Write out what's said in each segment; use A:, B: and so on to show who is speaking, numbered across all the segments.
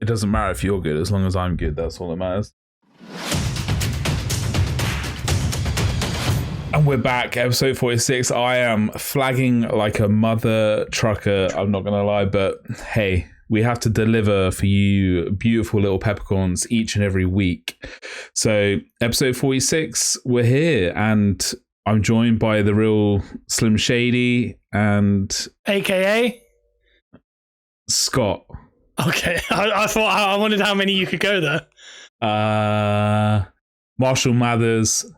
A: It doesn't matter if you're good, as long as I'm good. That's all that matters. And we're back, episode 46. I am flagging like a mother trucker, I'm not going to lie, but hey, we have to deliver for you beautiful little peppercorns each and every week. So, episode 46, we're here, and I'm joined by the real Slim Shady and...
B: AKA?
A: Scott.
B: Okay, I wondered how many you could go there.
A: Marshall Mathers...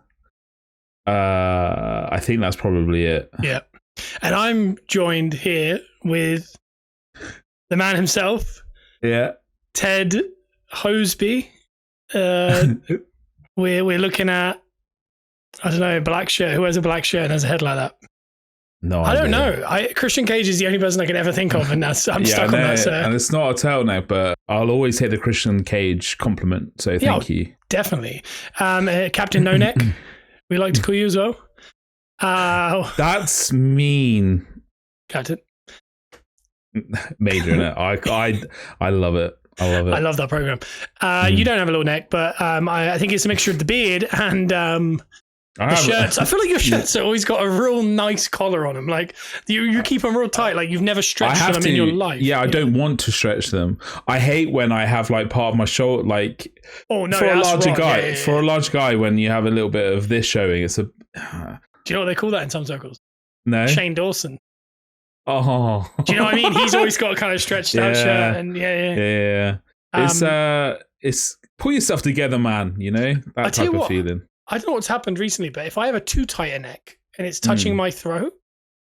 A: I think that's probably it.
B: Yeah. And I'm joined here with the man himself.
A: Yeah.
B: Ted Hoseby. We're looking at, I don't know, a black shirt. Who wears a black shirt and has a head like that?
A: No,
B: I don't know. Christian Cage is the only person I can ever think of, and I'm stuck on that. So.
A: And it's not a turtleneck, but I'll always take the Christian Cage compliment. So thank you.
B: Definitely. Captain No Neck. We like to call you as well.
A: That's mean.
B: Captain.
A: Major, innit? I love it. I love it.
B: I love that program. You don't have a little neck, but I think it's a mixture of the beard and the shirts. I feel like your shirts have always got a real nice collar on them. Like you keep them real tight. Like you've never stretched them in your life.
A: Yeah, I don't want to stretch them. I hate when I have like part of my shoulder, like
B: for
A: a larger guy. For a large guy, when you have a little bit of this showing, it's a.
B: Do you know what they call that in some circles?
A: No.
B: Shane Dawson.
A: Oh.
B: Do you know what I mean? He's always got a kind of stretched out shirt, and yeah.
A: It's pull yourself together, man. You know that type of feeling.
B: I don't know what's happened recently, but if I have a too tight a neck and it's touching my throat,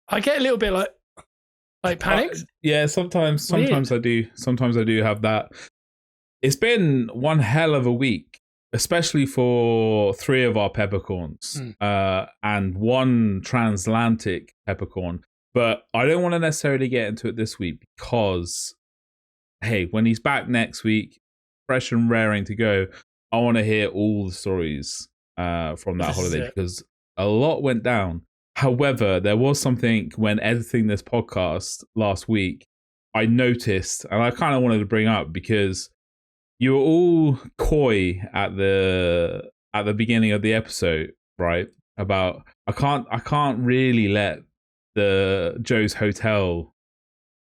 B: I get a little bit like panicked.
A: Yeah, sometimes I do. Sometimes I do have that. It's been one hell of a week, especially for 3 of our peppercorns and 1 transatlantic peppercorn. But I don't want to necessarily get into it this week because, hey, when he's back next week, fresh and raring to go, I want to hear all the stories from that holiday because a lot went down. However, there was something when editing this podcast last week I noticed, and I kind of wanted to bring up because you were all coy at the beginning of the episode, right? About I can't really let the Joe's Hotel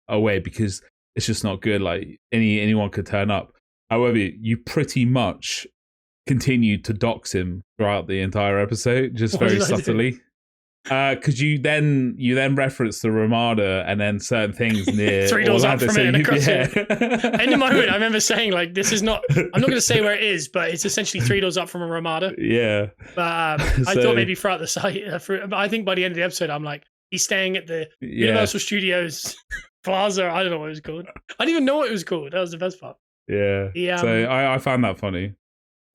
A: away because it's just not good. Like anyone could turn up. However, you pretty much continued to dox him throughout the entire episode, just very subtly. Because you then referenced the Ramada and then certain things near
B: 3 doors up from it and across
A: it.
B: In the moment, I remember saying like, "This is not." I'm not going to say where it is, but it's essentially 3 doors up from a Ramada.
A: Yeah.
B: But I thought maybe throughout the site, but I think by the end of the episode, I'm like, he's staying at the Universal Studios Plaza. I don't know what it was called. I didn't even know what it was called. That was the best part.
A: Yeah. So I found that funny.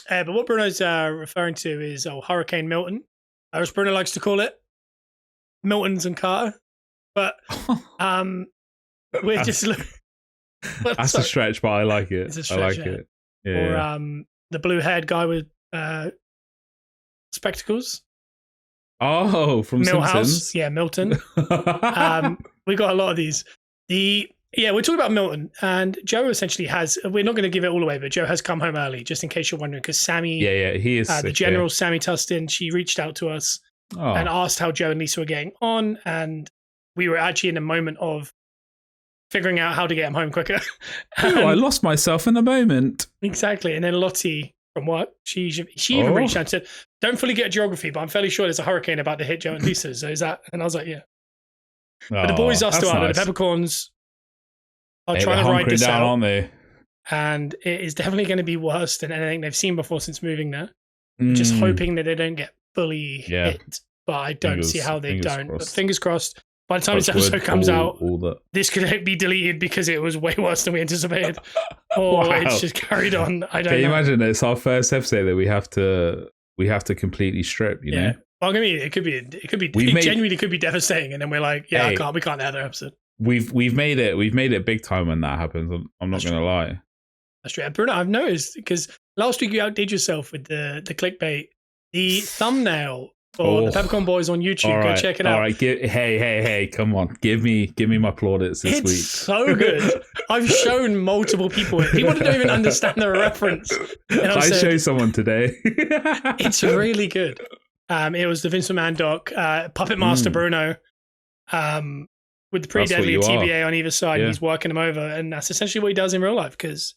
B: But what Bruno's referring to is Hurricane Milton, as Bruno likes to call it, Miltons and Carter. But we're just
A: that's a stretch, but I like it.
B: It's a stretch,
A: it.
B: Yeah. Or the blue-haired guy with spectacles.
A: Oh, from
B: Millhouse.
A: Simpsons.
B: Yeah, Milton. We got a lot of these. We're talking about Milton, and Joe essentially has. We're not going to give it all away, but Joe has come home early, just in case you're wondering, because Sammy,
A: he is
B: the General Sammy Tustin. She reached out to us and asked how Joe and Lisa were getting on, and we were actually in a moment of figuring out how to get him home quicker.
A: I lost myself in a moment.
B: Exactly, and then Lottie from work, she even reached out and said, "Don't fully get geography, but I'm fairly sure there's a hurricane about to hit Joe and Lisa. So is that?" And I was like, "Yeah." But the boys are still out there. The peppercorns are trying to ride this out,
A: aren't they?
B: And it is definitely going to be worse than anything they've seen before since moving there. Just hoping that they don't get fully hit. But I don't see how they don't. Crossed. But fingers crossed. By the time this episode comes out, this could be deleted because it was way worse than we anticipated. It's just carried on. I don't know. Can you
A: imagine? It's our first episode that we have to completely strip. You know.
B: Well, I mean, it genuinely could be devastating, and then we're like, we can't have that episode.
A: We've made it big time when that happens. I'm not going to lie.
B: That's true. Bruno, I've noticed because last week you outdid yourself with the clickbait. The thumbnail for the Peppercorn Boys on YouTube. Go check it out.
A: All right, hey, come on, give me my plaudits this week.
B: It's so good. I've shown multiple people it. People don't even understand the reference.
A: I showed someone today.
B: It's really good. It was the Vince McMahon doc, Puppet Master Bruno, with the Pretty Deadly TBA on either side. Yeah. He's working them over, and that's essentially what he does in real life. Because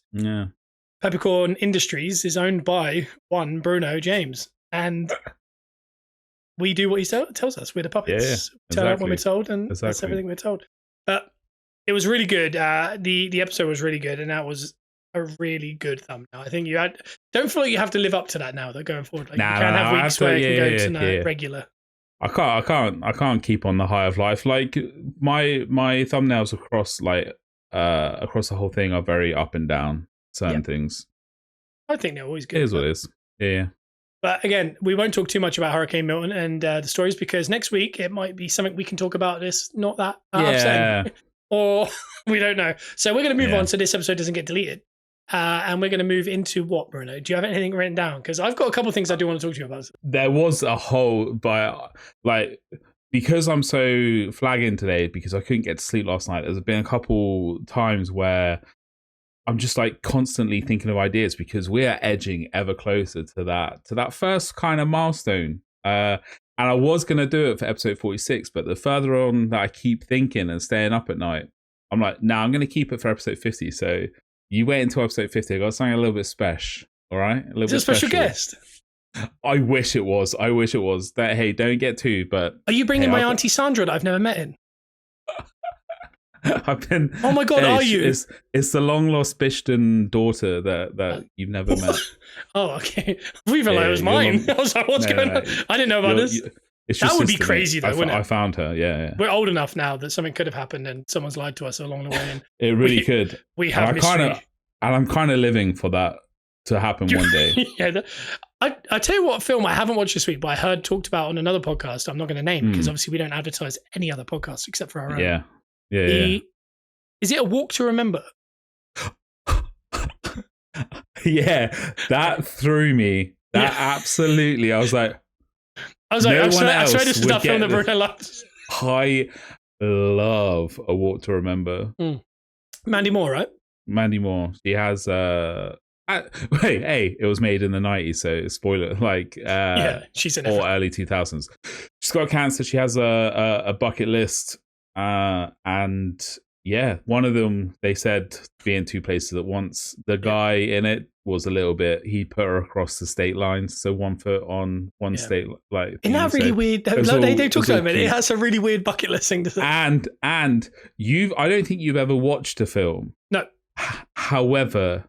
B: Peppercorn Industries is owned by one Bruno James, and we do what he tells us. We're the puppets. Turn up when we're told, and that's everything we're told. But it was really good. The episode was really good, and that was a really good thumbnail. I think don't feel like you have to live up to that now. Though going forward, like you can have weeks where you can go to regular.
A: I can't keep on the high of life. Like my thumbnails across across the whole thing are very up and down. Certain things. I
B: think they're always good.
A: It is what it is. Yeah.
B: But again, we won't talk too much about Hurricane Milton and the stories because next week it might be something we can talk about. This not that upsetting, or we don't know. So we're going to move on so this episode doesn't get deleted, and we're going to move into what, Bruno? Do you have anything written down? Because I've got a couple of things I do want to talk to you about.
A: There was a whole, because I'm so flagging today because I couldn't get to sleep last night. There's been a couple times where I'm just like constantly thinking of ideas because we are edging ever closer to that first kind of milestone. And I was going to do it for episode 46, but the further on that I keep thinking and staying up at night, I'm like, I'm going to keep it for episode 50. So you wait until episode 50. I got something a little bit special. All right.
B: Is it a special guest?
A: I wish it was. That, hey, don't get too, but.
B: Are you bringing my Auntie Sandra that I've never met in?
A: I've been.
B: Oh my God, are you?
A: It's the long lost Bishton daughter that you've never met.
B: Oh, okay. We felt like it was mine. I was like, what's going on? I didn't know about this. That would be crazy, though, wouldn't it?
A: I found her. Yeah.
B: We're old enough now that something could have happened, and someone's lied to us along the way. And
A: it really could.
B: We have mystery.
A: And I'm kind of living for that to happen one day.
B: Yeah. I tell you what film I haven't watched this week, but I heard talked about on another podcast. I'm not going to name because obviously we don't advertise any other podcasts except for our own.
A: Yeah.
B: Is it A Walk to Remember?
A: Yeah, that threw me. Absolutely. I was like, I swear
B: this is that film that Bruno loves.
A: I love A Walk to Remember.
B: Mandy Moore, right?
A: Mandy Moore. She has hey, it was made in the 90s, so spoiler,
B: she's in
A: or early 2000s. She's got cancer. She has a bucket list, and one of them, they said, be in two places at once. The guy in it was a little bit, he put her across the state lines, so 1 foot on one state.
B: Isn't that really weird? They talk about it. It has a really weird bucket list thing to say.
A: And I don't think you've ever watched a film.
B: No.
A: However,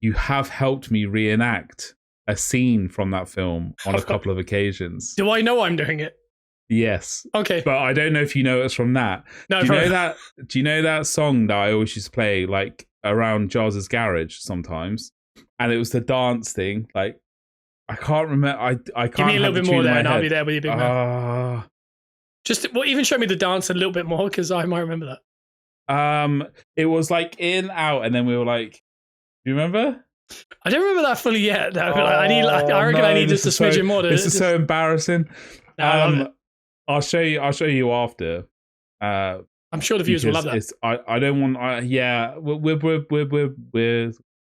A: you have helped me reenact a scene from that film on a couple of occasions.
B: Do I know I'm doing it?
A: Yes.
B: Okay.
A: But I don't know if you know it's from that.
B: No,
A: do you know that song that I always used to play like around Charles's garage sometimes? And it was the dance thing. Like, I can't remember. I can't.
B: Give me a little bit more there, and I'll be there with you, big man. Even show me the dance a little bit more because I might remember that.
A: It was like in, out, and then we were like, do you remember?
B: I don't remember that fully yet. I need just a smidgen more.
A: This is so embarrassing. I'll show you after.
B: I'm sure the viewers will love that.
A: I don't want.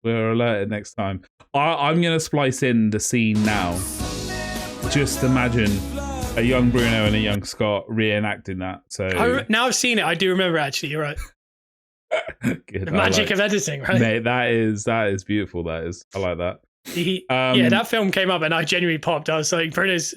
A: We're alerted next time. I'm gonna splice in the scene now. Just imagine a young Bruno and a young Scott reenacting that. So
B: now I've seen it. I do remember. Actually, you're right.
A: Good,
B: the magic of editing, right?
A: Mate, that is beautiful. That is. I like that.
B: That film came up and I genuinely popped. I was like, Bruno's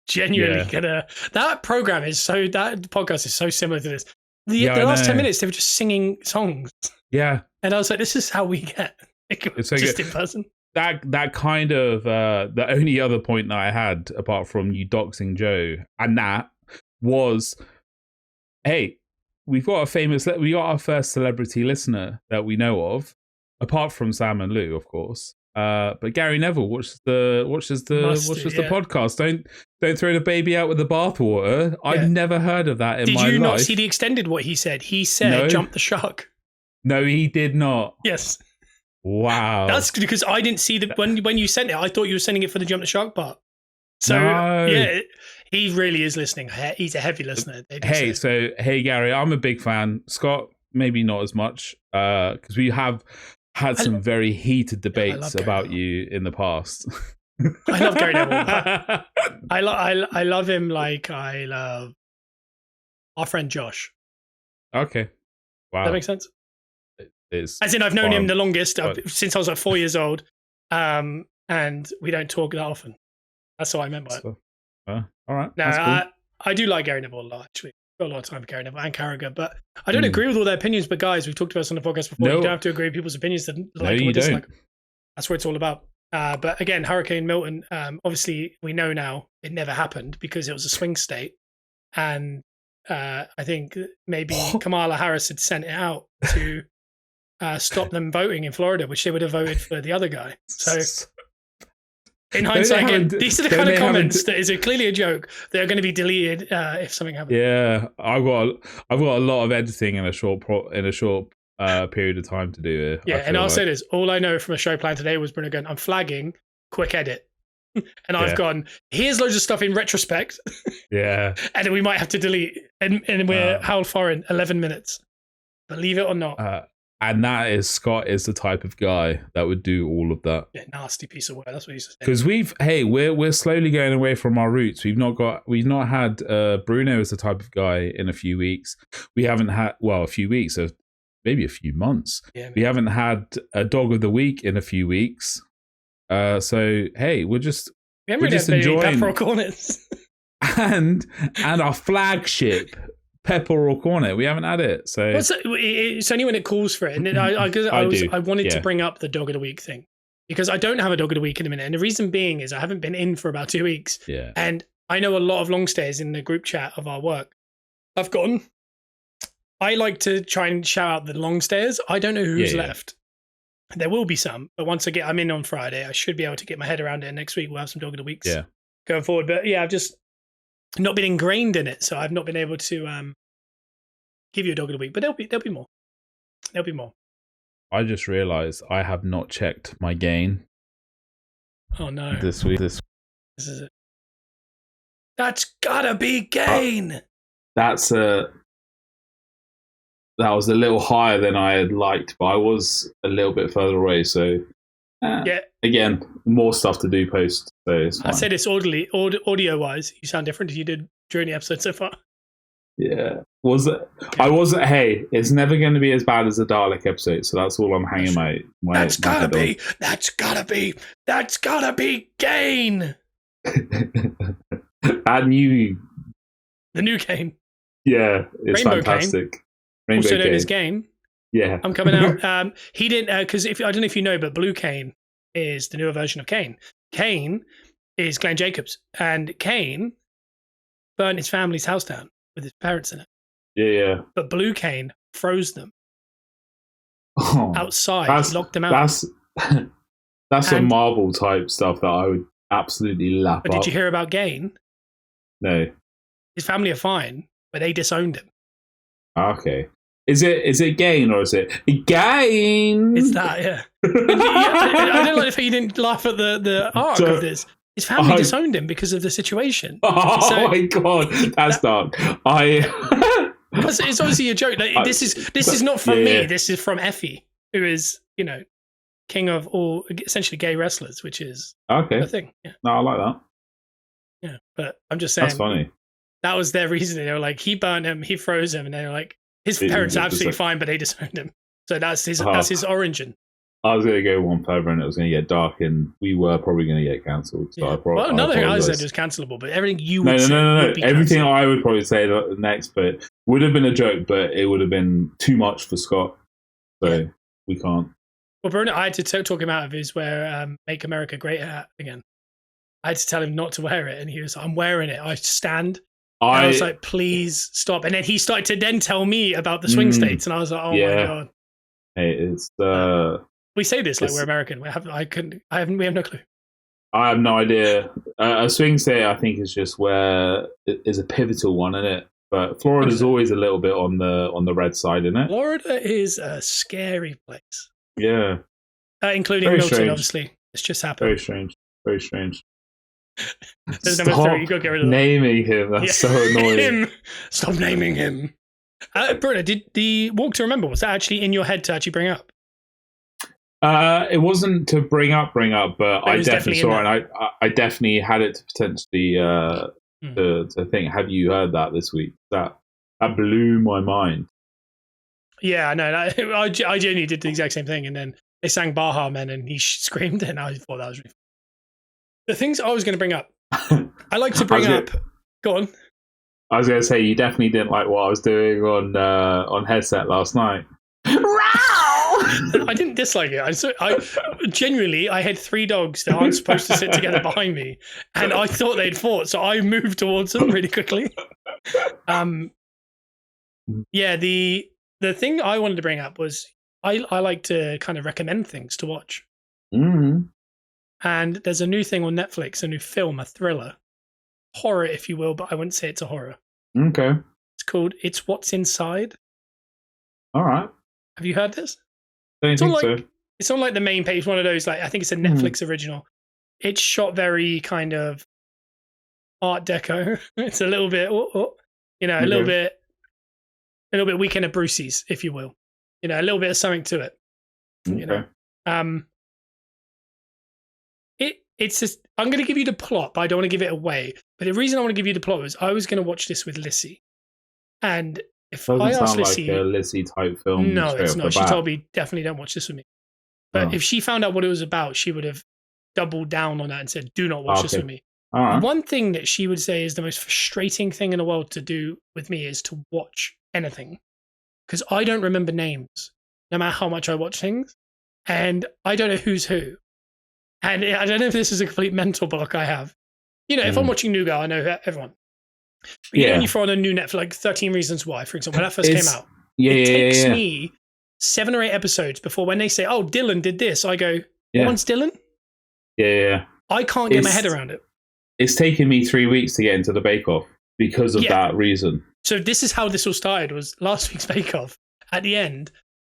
B: genuinely gonna. That podcast is so similar to this. The last 10 minutes, they were just singing songs.
A: Yeah.
B: And I was like, this is how we get. It's so just good. In person.
A: That kind of the only other point that I had apart from you doxing Joe and that was, hey, we got our first celebrity listener that we know of, apart from Sam and Lou, of course. But Gary Neville watches the podcast. Don't throw the baby out with the bathwater. I've never heard of that in my life.
B: Did you not see the extended what he said? He said, "Jump the shark."
A: No, he did not.
B: Yes.
A: Wow.
B: That's because I didn't see when you sent it. I thought you were sending it for the jump the shark part. So yeah, he really is listening. He's a heavy listener.
A: Hey Gary, I'm a big fan. Scott, maybe not as much, because we have had some very heated debates about you in the past.
B: I love Gary Neville. I love him like I love our friend Josh.
A: Okay, wow,
B: that makes sense.
A: As
B: in, I've known him the longest since I was like 4 years old, and we don't talk that often. That's what I meant by it.
A: All right.
B: No, cool. I do like Gary Neville a lot, actually. I've got a lot of time for Gary Neville and Carragher, but I don't agree with all their opinions. But guys, we've talked about this on the podcast before. You don't have to agree with people's opinions.
A: You don't.
B: That's what it's all about. But again, Hurricane Milton, obviously we know now it never happened because it was a swing state. And I think maybe Kamala Harris had sent it out to stop them voting in Florida, which they would have voted for the other guy. So in hindsight, again, these are the kind of comments that is clearly a joke. They're going to be deleted if something happens.
A: Yeah, I've got a lot of editing in a short period of time to do it.
B: Yeah, and I'll say this: all I know from a show plan today was Bruno going, "I'm flagging, quick edit," and I've gone, "Here's loads of stuff in retrospect."
A: Yeah,
B: and then we might have to delete, and we're how far in 11 minutes. Believe it or not.
A: And that is Scott is the type of guy that would do all of that.
B: Yeah, nasty piece of work. That's what he's saying.
A: Because we're slowly going away from our roots. We've not had Bruno as the type of guy in a few weeks. We haven't had a few weeks, so maybe a few months. Yeah, we haven't had a dog of the week in a few weeks. So hey, we're just enjoying
B: pepper cornets
A: and our flagship. Pepper or cornet, we haven't had it, so
B: it's only when it calls for it. And I wanted to bring up the dog of the week thing because I don't have a dog of the week in a minute, and the reason being is I haven't been in for about 2 weeks.
A: Yeah,
B: and I know a lot of long stayers in the group chat of our work. I've gone. I like to try and shout out the long stayers. I don't know who's left. There will be some, but once I'm in on Friday, I should be able to get my head around it. And next week we'll have some dog of the weeks going forward. But yeah, I've just not been ingrained in it, so I've not been able to give you a dog of the week. But there'll be more. There'll be more.
A: I just realised I have not checked my gain.
B: Oh no!
A: This week.
B: This is it. That's gotta be gain.
A: That was a little higher than I had liked, but I was a little bit further away. So again, more stuff to do post. So it's fine.
B: I said this audio-wise. You sound different as you did during the episode so far.
A: Yeah. Was it? I wasn't. Hey, it's never going to be as bad as the Dalek episode. So that's all I'm hanging my.
B: That's gotta be gain.
A: The new
B: game.
A: Yeah, it's
B: Rainbow
A: fantastic.
B: Game. Also known as Game.
A: Yeah,
B: I'm coming out. He didn't because I don't know if you know, but Blue Kane is the newer version of Kane. Kane is Glenn Jacobs, and Kane burned his family's house down with his parents in it.
A: Yeah.
B: But Blue Kane froze them outside. He locked them out.
A: That's some Marvel type stuff that I would absolutely lap
B: But
A: up.
B: Did you hear about Gain?
A: No.
B: His family are fine, but they disowned him.
A: Okay. Is it Gain or is it Gain?
B: It's that, yeah. I don't like the fact you didn't laugh at the arc of this. His family disowned him because of the situation.
A: Oh my god, that's dark.
B: It's obviously a joke. Like, this is not from me. This is from Effie, who is king of all essentially gay wrestlers, which is a thing. Yeah.
A: No, I like that.
B: Yeah, but I'm just saying
A: that's funny.
B: That was their reasoning. They were like, he burned him, he froze him, and they were like, his parents are absolutely fine, but they disowned him. So that's his origin.
A: I was going to go one further and it was going to get dark and we were probably going to get cancelled. So
B: another thing I said was cancelable, but everything you would say
A: No.
B: would be
A: everything I would probably say next, but would have been a joke, but it would have been too much for Scott. So we can't.
B: Well, Bruno, I had to talk him out of his Make America Great hat again. I had to tell him not to wear it and he was like, I'm wearing it. I stand. I was like, please stop. And then he started to then tell me about the swing states and I was like, oh my God.
A: Hey, it's
B: we say this like we're American. We have no clue.
A: I have no idea. A swing state, I think, is just where it is a pivotal one, isn't it? But Florida's always a little bit on the red side, isn't it?
B: Florida is a scary place.
A: Yeah,
B: including Milton, obviously. It's just happened.
A: Very strange. Very strange.
B: There's number 3. You got to get rid of
C: naming him. That's so annoying.
B: Stop naming him. Bruno, did the walk to remember, was that actually in your head to actually bring up?
A: It wasn't to bring up, but I definitely saw it. And I definitely had it to potentially to think. Have you heard that this week? That blew my mind.
B: Yeah, no, I genuinely did the exact same thing, and then they sang Baha Men, and he screamed, and I thought that was really funny. The things I was going to bring up, I like to bring up. Go on.
C: I was going to say you definitely didn't like what I was doing on headset last night.
B: I didn't dislike it. I genuinely, I had 3 dogs that aren't supposed to sit together behind me, and I thought they'd fought, so I moved towards them really quickly. Yeah, the thing I wanted to bring up was I like to kind of recommend things to watch.
C: Mm-hmm.
B: And there's a new thing on Netflix, a new film, a thriller. Horror, if you will, but I wouldn't say it's a horror.
C: Okay.
B: It's called It's What's Inside.
C: All right.
B: Have you heard this?
C: It's
B: on like the main page, one of those, like, I think it's a Netflix original. It's shot very kind of Art Deco. It's a little bit, a little bit Weekend at Brucey's, if you will. A little bit of something to it.
C: Okay.
B: It's just, I'm going to give you the plot, but I don't want to give it away. But the reason I want to give you the plot was I was going to watch this with Lissy. And if I asked Lissy...
C: like a Lissy type film.
B: No, it's not. She told me, definitely don't watch this with me. But if she found out what it was about, she would have doubled down on that and said, do not watch this with me.
C: Right.
B: One thing that she would say is the most frustrating thing in the world to do with me is to watch anything. Because I don't remember names, no matter how much I watch things. And I don't know who's who. And I don't know if this is a complete mental block I have. If I'm watching New Girl, I know everyone. But when you throw on a new Netflix, like 13 Reasons Why, for example, when that first came out, it takes me 7 or 8 episodes before when they say, oh, Dylan did this, I go, one's Dylan?
C: Yeah.
B: I can't get my head around it.
C: It's taken me 3 weeks to get into the Bake Off because of that reason.
B: So this is how this all started, was last week's Bake Off. At the end,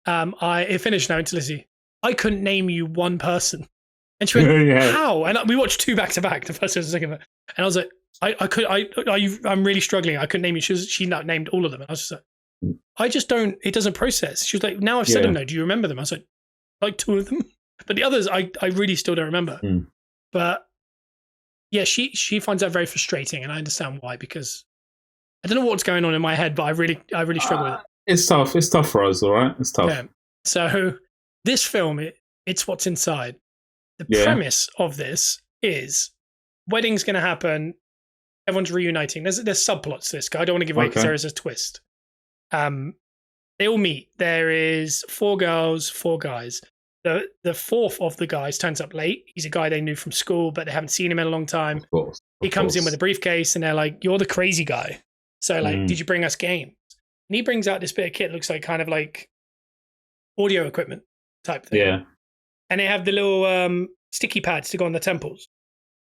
B: it finished now into Lizzie. I couldn't name you one person. And she went, how? And we watched 2 back to back, the first and the second. And I was like, I'm really struggling. I couldn't name you. She named all of them. And I was just like, it doesn't process. She was like, now I've said them though, do you remember them? I was like 2 of them. But the others, I really still don't remember. But yeah, she finds that very frustrating, and I understand why, because I don't know what's going on in my head, but I really struggle with it.
C: It's tough. It's tough for us, all right? It's tough. Yeah.
B: So this film, it's What's Inside. The premise of this is wedding's going to happen. Everyone's reuniting. There's subplots to this. I don't want to give away because there is a twist. They all meet. There is 4 girls, 4 guys. The 4th of the guys turns up late. He's a guy they knew from school, but they haven't seen him in a long time.
C: Of course.
B: He comes in with a briefcase, and they're like, you're the crazy guy. So, did you bring us games? And he brings out this bit of kit, looks like kind of like audio equipment type thing.
C: Yeah.
B: And they have the little sticky pads to go on the temples.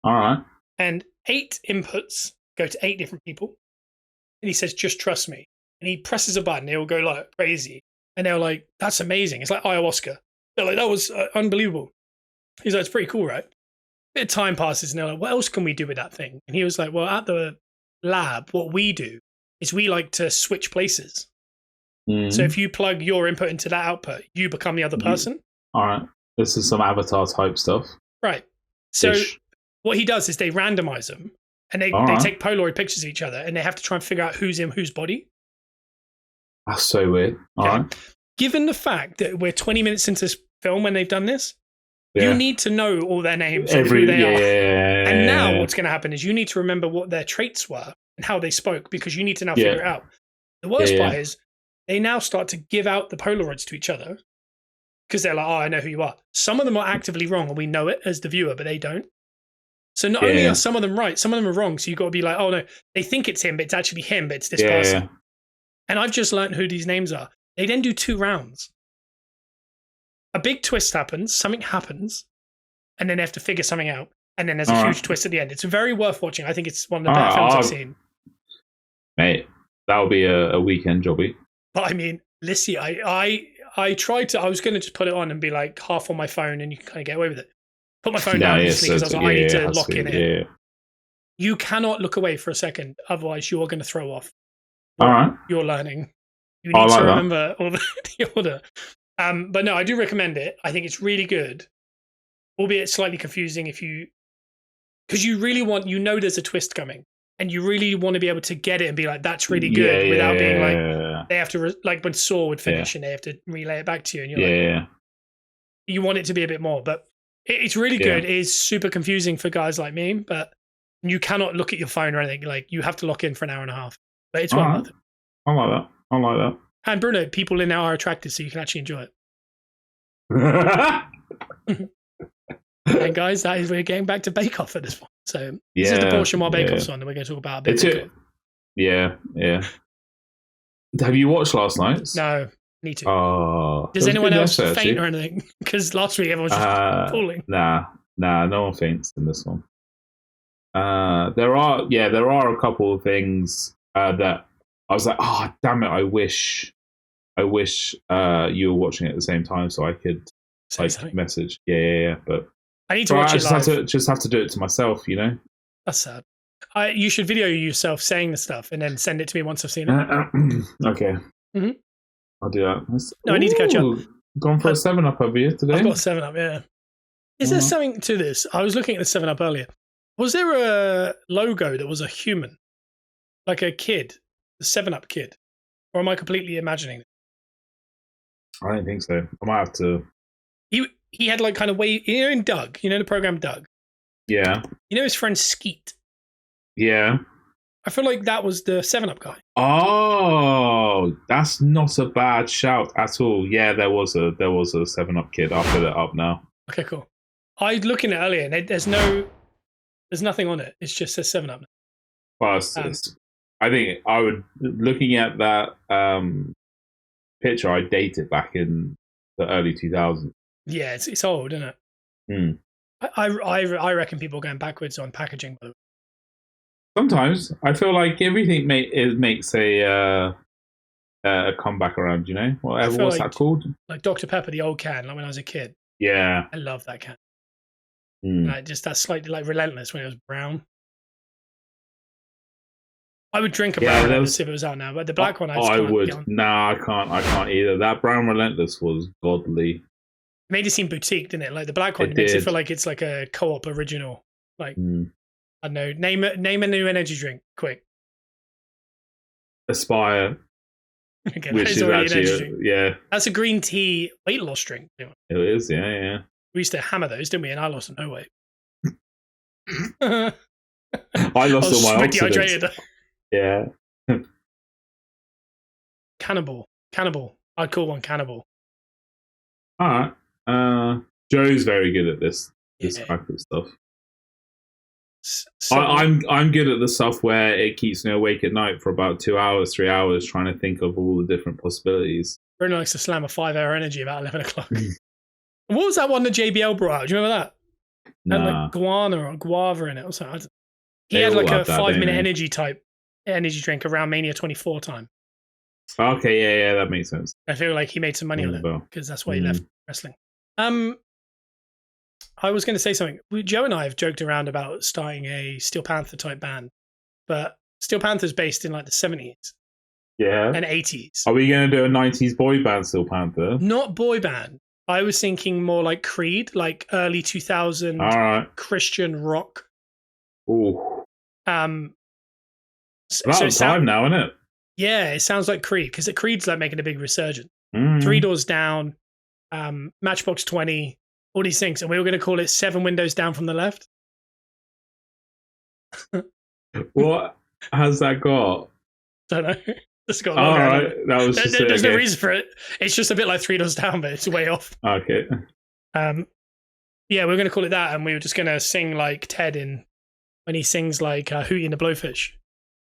C: All right.
B: And 8 inputs go to 8 different people. And he says, just trust me. And he presses a button. They all go like crazy. And they're like, that's amazing. It's like ayahuasca. They're like, that was unbelievable. He's like, it's pretty cool, right? A bit of time passes, and they're like, what else can we do with that thing? And he was like, well, at the lab, what we do is we like to switch places. So if you plug your input into that output, you become the other person.
C: All right. This is some Avatar type stuff.
B: Right. So what he does is they randomize them, and they take Polaroid pictures of each other, and they have to try and figure out who's in whose body.
C: That's so weird. All right.
B: Given the fact that we're 20 minutes into this film when they've done this, you need to know all their names and who they are. And now what's going to happen is you need to remember what their traits were and how they spoke, because you need to now figure it out. The worst part is they now start to give out the Polaroids to each other because they're like, oh, I know who you are. Some of them are actively wrong, and we know it as the viewer, but they don't. So not only are some of them right, some of them are wrong. So you've got to be like, oh, no, they think it's him, but it's actually him, but it's this person. And I've just learned who these names are. They then do 2 rounds. A big twist happens, something happens, and then they have to figure something out. And then there's a huge twist at the end. It's very worth watching. I think it's one of the better films I've seen.
C: Mate, that'll be a weekend jobby.
B: But I mean, Lissy, I tried to, I was going to just put it on and be like half on my phone, and you can kind of get away with it. Put my phone down, obviously, because I was like, I need to lock in it. You cannot look away for a second, otherwise you're going to throw off.
C: All right.
B: You're learning. You need to remember all the order. But no, I do recommend it. I think it's really good, albeit slightly confusing because you really want, there's a twist coming, and you really want to be able to get it and be like, that's really good, without being like, they have to, like when Saw would finish and they have to relay it back to you, and you're like, you want it to be a bit more, but it's really good. It is super confusing for guys like me, but you cannot look at your phone or anything. Like, you have to lock in for an hour and a half, but it's well worth it.
C: I like that.
B: And Bruno, people in now are attracted, so you can actually enjoy it. And guys, we're getting back to Bake Off at this point. So this is the portion while Bake Off's on, and we're going to talk about Bake Off.
C: Yeah. Have you watched last night's?
B: No, need to. Does anyone else faint or anything? Because last week everyone was just falling.
C: Nah, no one faints in this one. There are a couple of things that I was like, oh damn it, I wish you were watching it at the same time so I could message. Yeah. But
B: I need to watch it live.
C: I just have to do it to myself,
B: That's sad. You should video yourself saying the stuff and then send it to me once I've seen it.
C: Okay.
B: Mm-hmm.
C: I'll do that.
B: I need to catch up.
C: Gone for a 7-Up over here today?
B: I've got a 7-Up, yeah. Is there something to this? I was looking at the 7-Up earlier. Was there a logo that was a human? Like a kid? The 7-Up kid? Or am I completely imagining it?
C: I don't think so. I might have to...
B: He had like kind of way... in Doug, the program Doug?
C: Yeah.
B: His friend Skeet?
C: Yeah.
B: I feel like that was the 7-Up guy.
C: Oh, that's not a bad shout at all. Yeah, there was a 7-Up kid. I'll put it up now.
B: Okay, cool. I was looking at it earlier, and there's nothing on it. It just says 7-Up.
C: Well, I think I would, looking at that picture, I date it back in the early 2000s.
B: Yeah, it's old, isn't it?
C: Mm.
B: I reckon people are going backwards on packaging.
C: Sometimes I feel like everything makes a comeback around. What's that called?
B: Like Dr. Pepper, the old can, like when I was a kid.
C: Yeah,
B: I love that can.
C: Mm.
B: Like just that slightly like Relentless when it was brown. I would drink a brown Relentless if it was out now, but the black one I would.
C: Nah, I can't either. That brown Relentless was godly.
B: It made it seem boutique, didn't it? Like the black one makes it feel like it's like a co-op original. Like I don't know. Name a new energy drink, quick.
C: Aspire.
B: Okay, which is already an energy drink.
C: Yeah.
B: That's a green tea weight loss drink.
C: It is, yeah.
B: We used to hammer those, didn't we? And I lost no weight.
C: I lost all my oxidants.
B: Dehydrated.
C: Yeah.
B: Cannibal. I'd call one Cannibal.
C: All right. Joe's very good at this type of stuff. So, I'm good at the stuff where it keeps me awake at night for about 2 hours, 3 hours, trying to think of all the different possibilities.
B: Bruno likes to slam a 5-hour energy about 11 o'clock. What was that one that JBL brought out? Do you remember that?
C: Nah.
B: Had like guana or guava in it or something. He had like a 5-minute energy drink around Mania 24 time.
C: Okay, yeah, that makes sense.
B: I feel like he made some money on it because that's why he left wrestling. I was going to say something. Joe and I have joked around about starting a Steal Panther type band, but Steal Panther's based in like the 70s.
C: Yeah.
B: And 80s.
C: Are we going to do a 90s boy band Steal Panther?
B: Not boy band. I was thinking more like Creed, like early 2000 Christian rock.
C: Ooh.
B: It's
C: time now, isn't it?
B: Yeah, it sounds like Creed because Creed's like making a big resurgence. 3 Doors Down, Matchbox 20, all these things, and we were going to call it 7 Windows Down from the Left.
C: What has that got?
B: Don't know. It's got
C: all right, that was
B: there's no reason for it. It's just a bit like 3 Doors Down, but it's way off.
C: Okay.
B: Yeah, we're going to call it that, and we were just going to sing like Ted when he sings like Hootie and the Blowfish.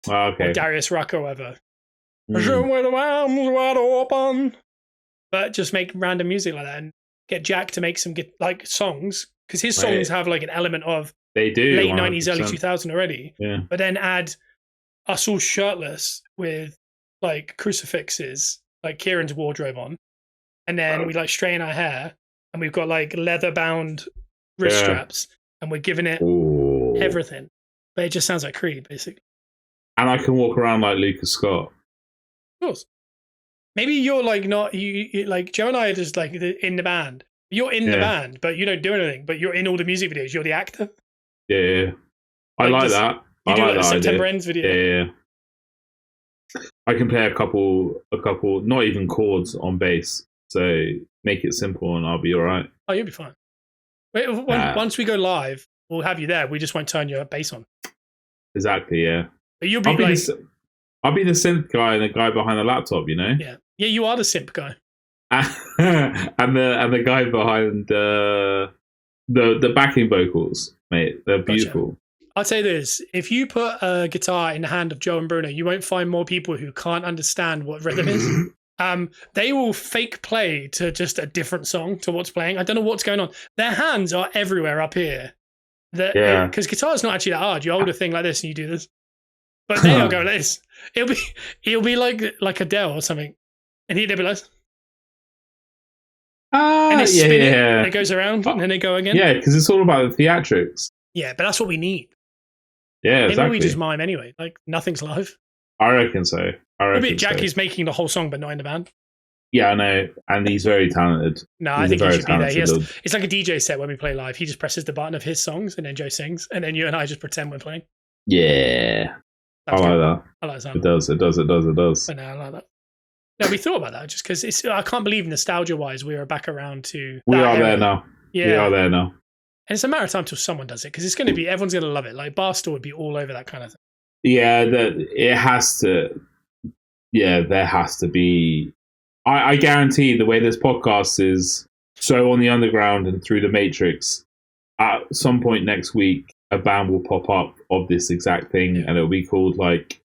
C: Okay.
B: Or Darius Rucker or whatever. With the arms wide open. But just make random music like that and get Jack to make some like songs because his songs have like an element of
C: late
B: 90s, early 2000 already.
C: Yeah.
B: But then add us all shirtless with like crucifixes, like Kieran's wardrobe on, and then we like straighten our hair and we've got like leather bound wrist straps and we're giving it everything. but it just sounds like Creed, basically.
C: And I can walk around like Lucas Scott.
B: Of course. Maybe you're like not you like Joe and I are just like in the band. You're in the band, but you don't do anything. But you're in all the music videos. You're the actor.
C: Yeah. I like that.
B: You
C: I
B: do
C: like that
B: September
C: idea.
B: Ends video.
C: Yeah. I can play a couple, not even chords on bass. So make it simple, and I'll be all right.
B: Oh, you'll be fine. Wait, once we go live, we'll have you there. We just won't turn your bass on.
C: Exactly. Yeah.
B: But you'll be
C: I'll be the synth guy and the guy behind the laptop. You know.
B: Yeah. Yeah, you are the simp guy.
C: and the guy behind the backing vocals, mate. They're beautiful.
B: Gotcha. I'll say this: if you put a guitar in the hand of Joe and Bruno, you won't find more people who can't understand what rhythm is. They will fake play to just a different song to what's playing. I don't know what's going on. Their hands are everywhere up here. Because guitar is not actually that hard. You hold a thing like this and you do this, but they don't go like this. It'll be like Adele or something, and he'll be like. And they spin it, and it goes around, and then they go again.
C: Yeah, because it's all about the theatrics.
B: Yeah, but that's what we need.
C: Yeah, exactly.
B: Maybe we just mime anyway. Like, nothing's live.
C: I reckon so.
B: Maybe Jackie's making the whole song, but not in the band.
C: Yeah, I know. And he's very talented.
B: No, I think he should be there. It's like a DJ set when we play live. He just presses the button of his songs, and then Joe sings, and then you and I just pretend we're playing.
C: Yeah. I like that.
B: I like that.
C: It does.
B: But no, I like that. No, we thought about that just because I can't believe nostalgia-wise we are back around to.
C: We are there now.
B: Yeah.
C: We are there now.
B: And it's a matter of time till someone does it because it's going to be everyone's going to love it. Like Barstool would be all over that kind of thing.
C: Yeah, it has to. Yeah, there has to be. I guarantee the way this podcast is so on the underground and through the matrix. At some point next week, a band will pop up of this exact thing, and it'll be called like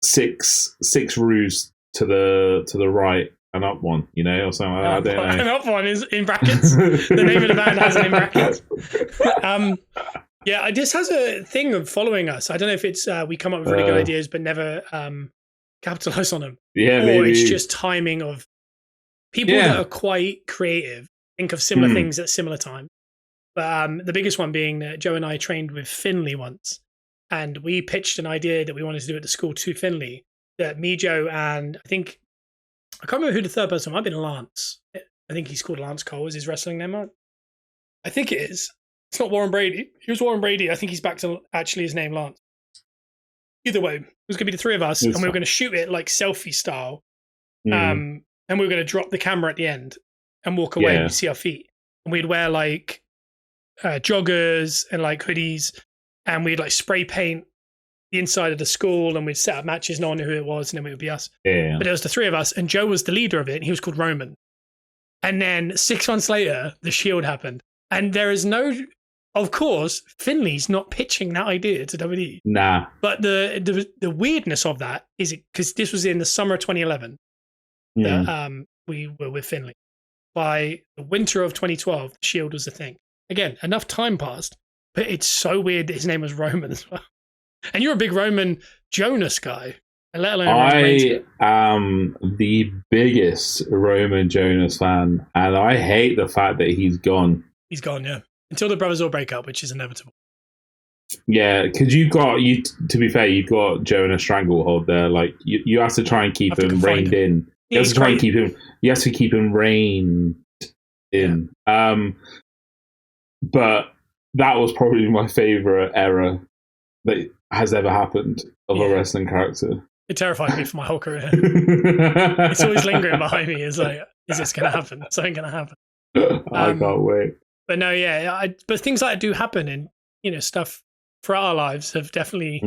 C: six roos to the right and up one, you know, or something like that. I don't know.
B: And up one is in brackets. The name of the band has it in brackets. Yeah, this has a thing of following us. I don't know if it's we come up with really good ideas but never capitalize on them.
C: Yeah,
B: or
C: maybe.
B: It's just timing of people that are quite creative think of similar things at similar time. But the biggest one being that Joe and I trained with Finley once, and we pitched an idea that we wanted to do at the school to Finley. That me, Joe, and I can't remember who the third person might have been. Lance. I think he's called Lance Cole. Is his wrestling name? I think it is. It's not Warren Brady. He was Warren Brady. I think he's back to actually his name, Lance. Either way, it was going to be the three of us, and we were going to shoot it like selfie style. And we were going to drop the camera at the end and walk away and you see our feet. And we'd wear like joggers and like hoodies, and we'd like spray paint the inside of the school, and we'd set up matches. No one knew who it was, and then it would be us. But it was the three of us, and Joe was the leader of it, and he was called Roman. And then 6 months later, the Shield happened, and there is no. Of course, Finley's not pitching that idea to WWE.
C: Nah.
B: But the weirdness of that is because this was in the summer of 2011 that we were with Finley. By the winter of 2012, the Shield was a thing. Again, enough time passed, but it's so weird that his name was Roman as well. And you're a big Roman Jonas guy, let alone
C: I am the biggest Roman Jonas fan, and I hate the fact that he's gone.
B: He's gone, yeah. Until the brothers all break up, which is inevitable.
C: Yeah, because to be fair, you've got Joe in a stranglehold there. Like you have to try and keep him reined in. You have to try and keep him. You have to keep him reined in. Yeah. But that was probably my favorite era that has ever happened of a wrestling character.
B: It terrified me for my whole career. It's always lingering behind me. It's like, is this going to happen? Something going to happen?
C: I can't wait.
B: But no, but things like that do happen, and stuff throughout our lives have definitely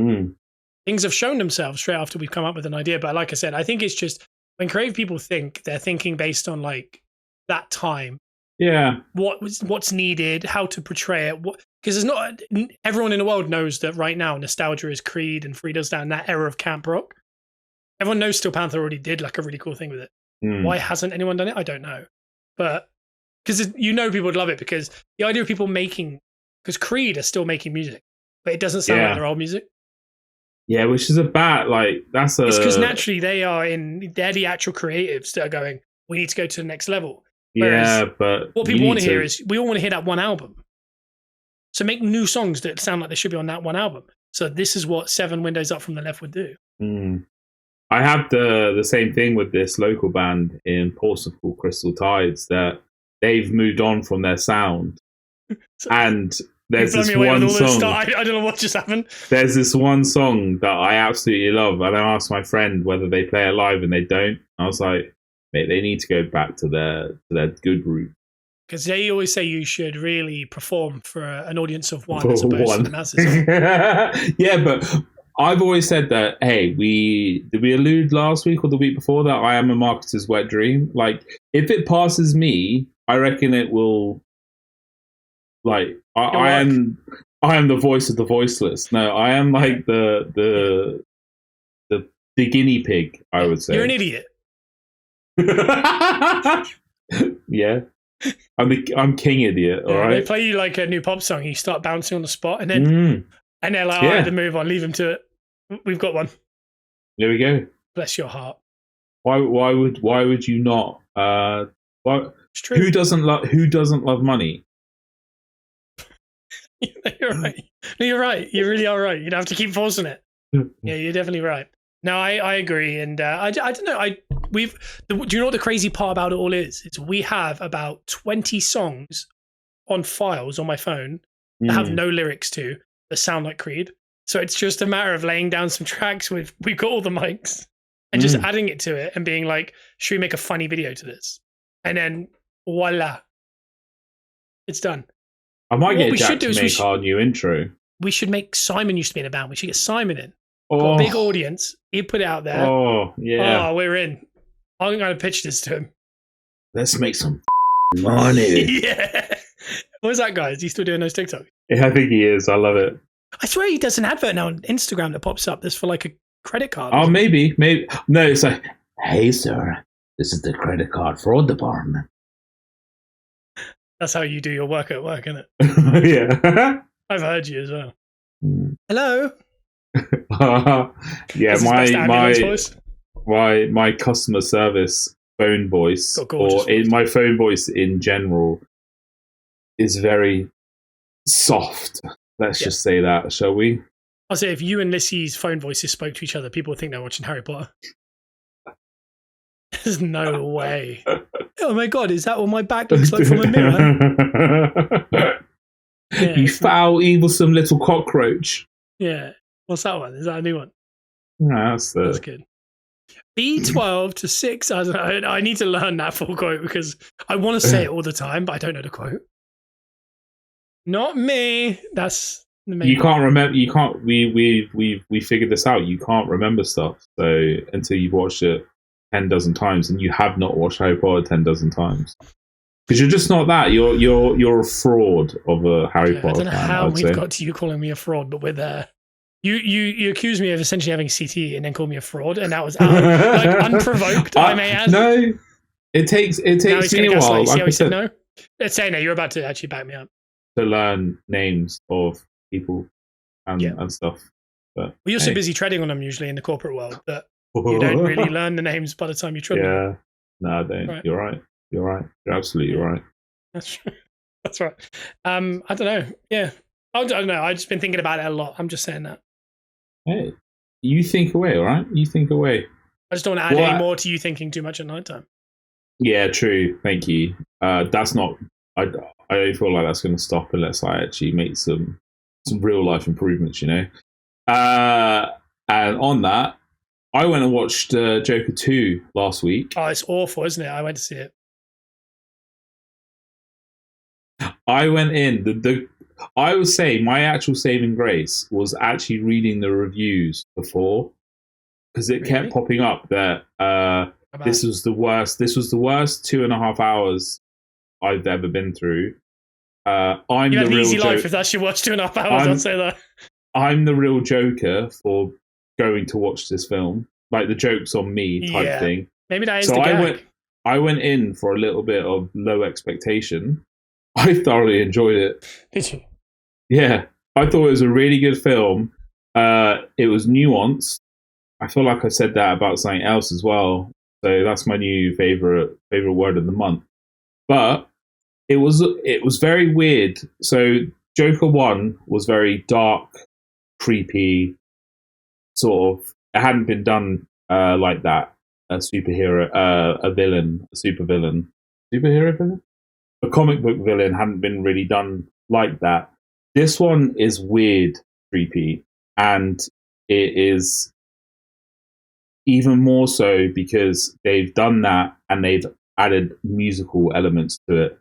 B: things have shown themselves straight after we've come up with an idea. But like I said, I think it's just when creative people think, they're thinking based on like that time.
C: Yeah.
B: What's needed, how to portray it. Because there's not everyone in the world knows that right now nostalgia is Creed and Freedo's down that era of camp rock. Everyone knows Steal Panther already did like a really cool thing with it. Why hasn't anyone done it? I don't know. But because people would love it, because the idea of people because Creed are still making music, but it doesn't sound like their old music.
C: Yeah, which is it's
B: because naturally they're the actual creatives that are going, we need to go to the next level. Whereas
C: but
B: what people want to hear is we all want to hear that one album. So make new songs that sound like they should be on that one album. So this is what 7 windows up from the left would do.
C: I have the same thing with this local band in Portsmouth called Crystal Tides, that they've moved on from their sound. And there's this one song.
B: I don't know what just happened.
C: There's this one song that I absolutely love. And I asked my friend whether they play it live, and they don't. I was like, mate, they need to go back to their good root.
B: Because they always say you should really perform for an audience of one as opposed to the masses.
C: Yeah, but I've always said that, hey, did we allude last week or the week before that I am a marketer's wet dream? Like, if it passes me, I reckon it will. Like, I am the voice of the voiceless. No, I am like the guinea pig, I would say.
B: You're an idiot.
C: Yeah. I'm king idiot, all right?
B: They play you like a new pop song, you start bouncing on the spot, and then and they're like, all right, then move on, leave him to it. We've got one.
C: There we go.
B: Bless your heart.
C: Why would you not?
B: It's true.
C: Who doesn't love money?
B: You're right. No, you're right. You really are right. You'd have to keep forcing it. Yeah, you're definitely right. No, I agree, and I don't know. Do you know what the crazy part about it all is? It's we have about 20 songs on files on my phone that have no lyrics to that sound like Creed. So it's just a matter of laying down some tracks we've got all the mics and just adding it to it and being like, should we make a funny video to this? And then voila, it's done.
C: I might get Jack to make our new intro.
B: We should make Simon used to be in a band. We should get Simon in. Got a big audience. He'd put it out there.
C: Oh, yeah.
B: Oh, we're in. I'm going to pitch this to him.
C: Let's make some money.
B: Yeah. Where's that guy? Is he still doing those TikToks?
C: Yeah, I think he is. I love it.
B: I swear he does an advert now on Instagram that pops up. That's for like a credit card.
C: Oh, maybe. No, it's like, hey, sir, this is the credit card fraud department.
B: That's how you do your work at work, isn't it?
C: Yeah.
B: I've heard you as well. Hello.
C: Yeah, my customer service phone voice, or my phone voice in general, is very soft. Let's just say that, shall we?
B: I'll say if you and Lissy's phone voices spoke to each other, people would think they're watching Harry Potter. There's no way. Oh my god, is that what my back looks like from a mirror? Yeah,
C: you foul, evilsome little cockroach.
B: Yeah. What's that one? Is that a new one?
C: No, that's
B: good. B12 to 6. I don't know. I need to learn that full quote because I want to say it all the time, but I don't know the quote. Not me. That's the main.
C: You can't remember. You can't. We figured this out. You can't remember stuff. So until you've watched it 10 dozen times, and you have not watched Harry Potter 10 dozen times. Because you're just not that. You're a fraud of a Harry Potter.
B: I don't know how we've got to you calling me a fraud, but we're there. You accused me of essentially having CTE and then called me a fraud, and that was unprovoked. I may add.
C: No, it takes me a while.
B: See how he said no? Let's say no. You're about to actually back me up.
C: To learn names of people and stuff. But
B: you're so busy treading on them usually in the corporate world that you don't really learn the names by the time you tread them.
C: Yeah, no, I don't. Right. You're right. You're absolutely right.
B: That's right. I don't know. Yeah, I don't know. I've just been thinking about it a lot. I'm just saying that.
C: Hey, you think away, all right? You think away.
B: I just don't want to add any more to you thinking too much at night time.
C: Yeah, true. Thank you. That's not. I don't feel like that's going to stop unless I actually make some real life improvements. You know. And on that, I went and watched Joker 2 last week.
B: Oh, it's awful, isn't it? I went to see it.
C: I went in. I would say my actual saving grace was actually reading the reviews before, because it kept popping up that this was the worst. This was the worst 2.5 hours I've ever been through. I'm
B: you
C: the
B: had an
C: real
B: easy life if that's your worst 2.5 hours. I'll say that.
C: I'm the real Joker for going to watch this film, like the joke's on me type thing.
B: Maybe that is the gag.
C: I went in for a little bit of low expectation. I thoroughly enjoyed it.
B: Did you?
C: Yeah, I thought it was a really good film. It was nuanced. I feel like I said that about something else as well. So that's my new favorite word of the month. But it was very weird. So Joker 1 was very dark, creepy sort of. It hadn't been done like that. A superhero, a villain, a superhero villain, a comic book villain hadn't been really done like that. This one is weird, creepy, and it is even more so because they've done that and they've added musical elements to it.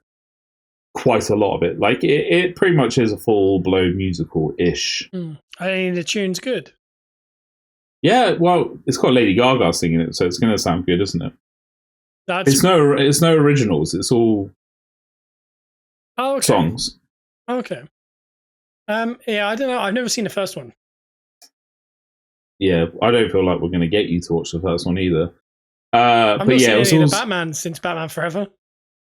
C: Quite a lot of it. Like, it pretty much is a full-blown musical-ish.
B: I mean, the tune's good.
C: Yeah, well, it's got Lady Gaga singing it, so it's going to sound good, isn't it? It's no originals. It's all songs.
B: Okay. Yeah, I don't know. I've never seen the first one.
C: Yeah, I don't feel like we're going to get you to watch the first one either.
B: I've not seen any of the Batman since Batman Forever.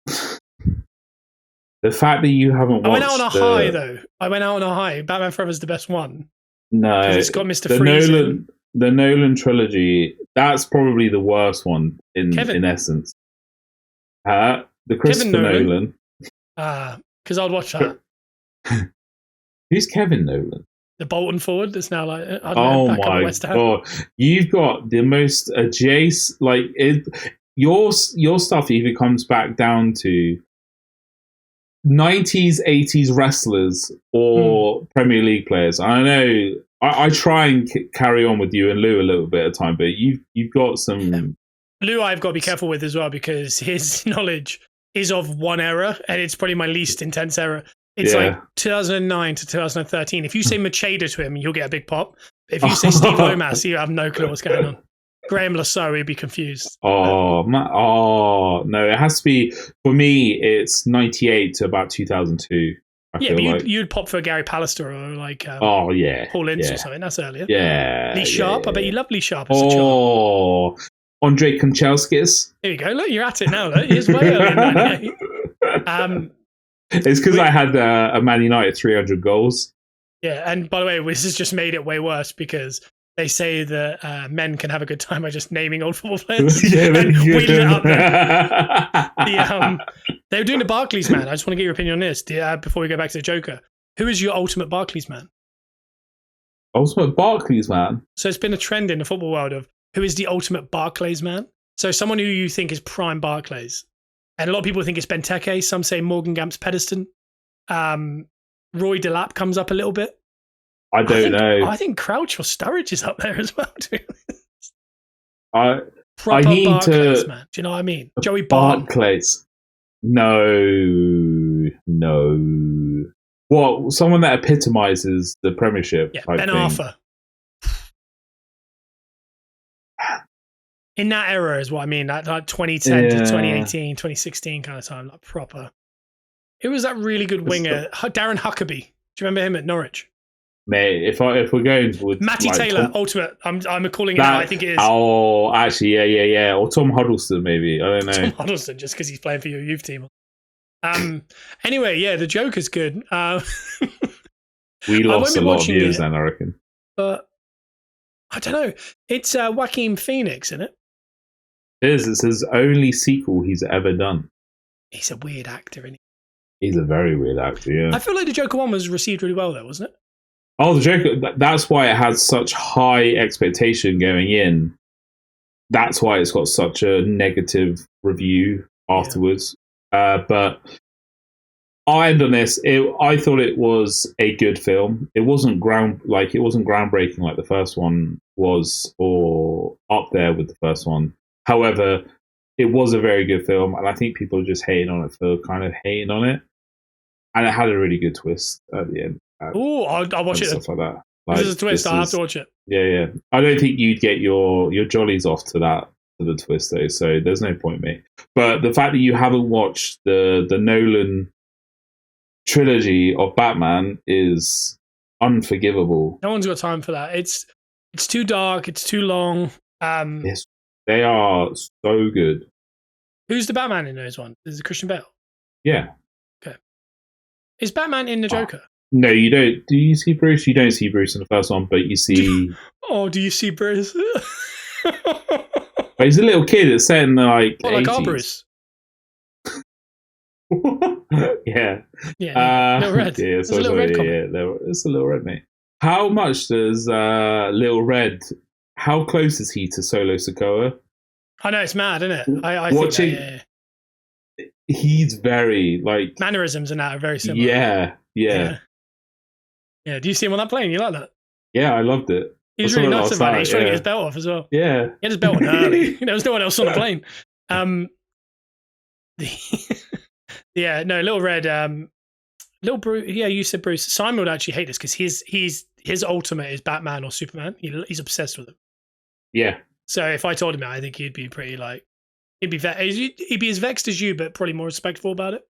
C: The fact that you haven't watched...
B: I went out on a high, though. I went out on a high. Batman Forever's the best one.
C: No.
B: It's got Mr. Freeze in.
C: The Nolan trilogy, that's probably the worst one in essence. The Christopher Nolan.
B: Because I'd watch that.
C: Who's Kevin Nolan?
B: The Bolton forward that's now like...
C: Oh my God. You've got the most adjacent... Like, your stuff even comes back down to 90s, 80s wrestlers or Premier League players. I know... I try and carry on with you and Lou a little bit at a time, but you've got some... Yeah.
B: Lou I've got to be careful with as well because his knowledge is of one era, and it's probably my least intense era. It's like 2009 to 2013. If you say Machado to him, you'll get a big pop. If you say Steve Lomas, you have no clue what's going on. Graham Lasso, he'd be confused.
C: No, it has to be... For me, it's 98 to about 2002.
B: But you'd pop for Gary Pallister or like Paul Ince or something. That's earlier.
C: Yeah.
B: Lee Sharp. I bet you love Lee Sharp.
C: Andre Konchauskis.
B: Here you go. Look, you're at it now. Look, he's way earlier in 98.
C: It's because I had a Man United 300 goals.
B: Yeah, and by the way, this has just made it way worse because they say that men can have a good time by just naming old football players. And wheeling it up there. They were doing the Barclays man. I just want to get your opinion on this before we go back to the Joker. Who is your ultimate Barclays man?
C: Ultimate Barclays man?
B: So it's been a trend in the football world of who is the ultimate Barclays man? So someone who you think is prime Barclays. And a lot of people think it's Benteke. Some say Morgan Gamps Pedeston. Roy Delap comes up a little bit.
C: I don't know.
B: I think Crouch or Sturridge is up there as well, to be
C: honest.
B: I need Barclays, man. Do you know what I mean? Joey
C: Barclays. No. Well, someone that epitomizes the Premiership.
B: Yeah, Ben Arthur. In that era is what I mean. Like 2010 to 2018, 2016 kind of time. Like proper. Who was that really good winger? Darren Huckabee. Do you remember him at Norwich?
C: Mate, if we're going with
B: Matty Taylor, ultimate. I'm calling it out. I think it is.
C: Oh, actually, yeah. Or Tom Huddleston, maybe. I don't know.
B: Tom Huddleston, just because he's playing for your youth team. Anyway, yeah, the Joker's good.
C: We lost a lot of viewers then, I reckon.
B: But I don't know. It's Joaquin Phoenix, isn't it?
C: It is. It's his only sequel he's ever done.
B: He's a weird actor, isn't he?
C: He's a very weird actor, yeah.
B: I feel like the Joker one was received really well, though, wasn't it?
C: Oh, the Joker, that's why it had such high expectation going in. That's why it's got such a negative review afterwards. Yeah. But I'll end on this. I thought it was a good film. It wasn't groundbreaking like the first one was, or up there with the first one. However, it was a very good film, and I think people are just hating on it for kind of hating on it. And it had a really good twist at the end.
B: Oh, I'll watch it.
C: Stuff like that.
B: Like, this is a twist. I'll have to watch it.
C: Yeah. I don't think you'd get your jollies off to the twist though. So there's no point, mate. But the fact that you haven't watched the Nolan trilogy of Batman is unforgivable.
B: No one's got time for that. It's too dark. It's too long.
C: Yes, they are so good.
B: Who's the Batman in those ones? Is it Christian Bale?
C: Yeah.
B: Okay. Is Batman in the Joker?
C: No, you don't. Do you see Bruce? You don't see Bruce in the first one, but you see...
B: do you see Bruce?
C: But he's a little kid. It's set in the, like, 80s.
B: Like our Bruce?
C: Yeah.
B: Yeah, little red.
C: Yeah, it's a little red, mate. How much does Little Red? How close is he to Solo Sokoa?
B: I know, it's mad, isn't it? I watching, think that,
C: yeah. He's very like
B: mannerisms and that are very similar.
C: Yeah.
B: Do you see him on that plane? You like that?
C: Yeah, I loved it.
B: He was really nice about it. He's trying to get his belt off as well.
C: Yeah,
B: he had his belt on early. There was no one else on the plane. Little Red. Little Bruce. Yeah, you said Bruce. Simon would actually hate this because his ultimate is Batman or Superman. He's obsessed with him.
C: Yeah.
B: So if I told him that, I think he'd be pretty like he'd be as vexed as you, but probably more respectful about it.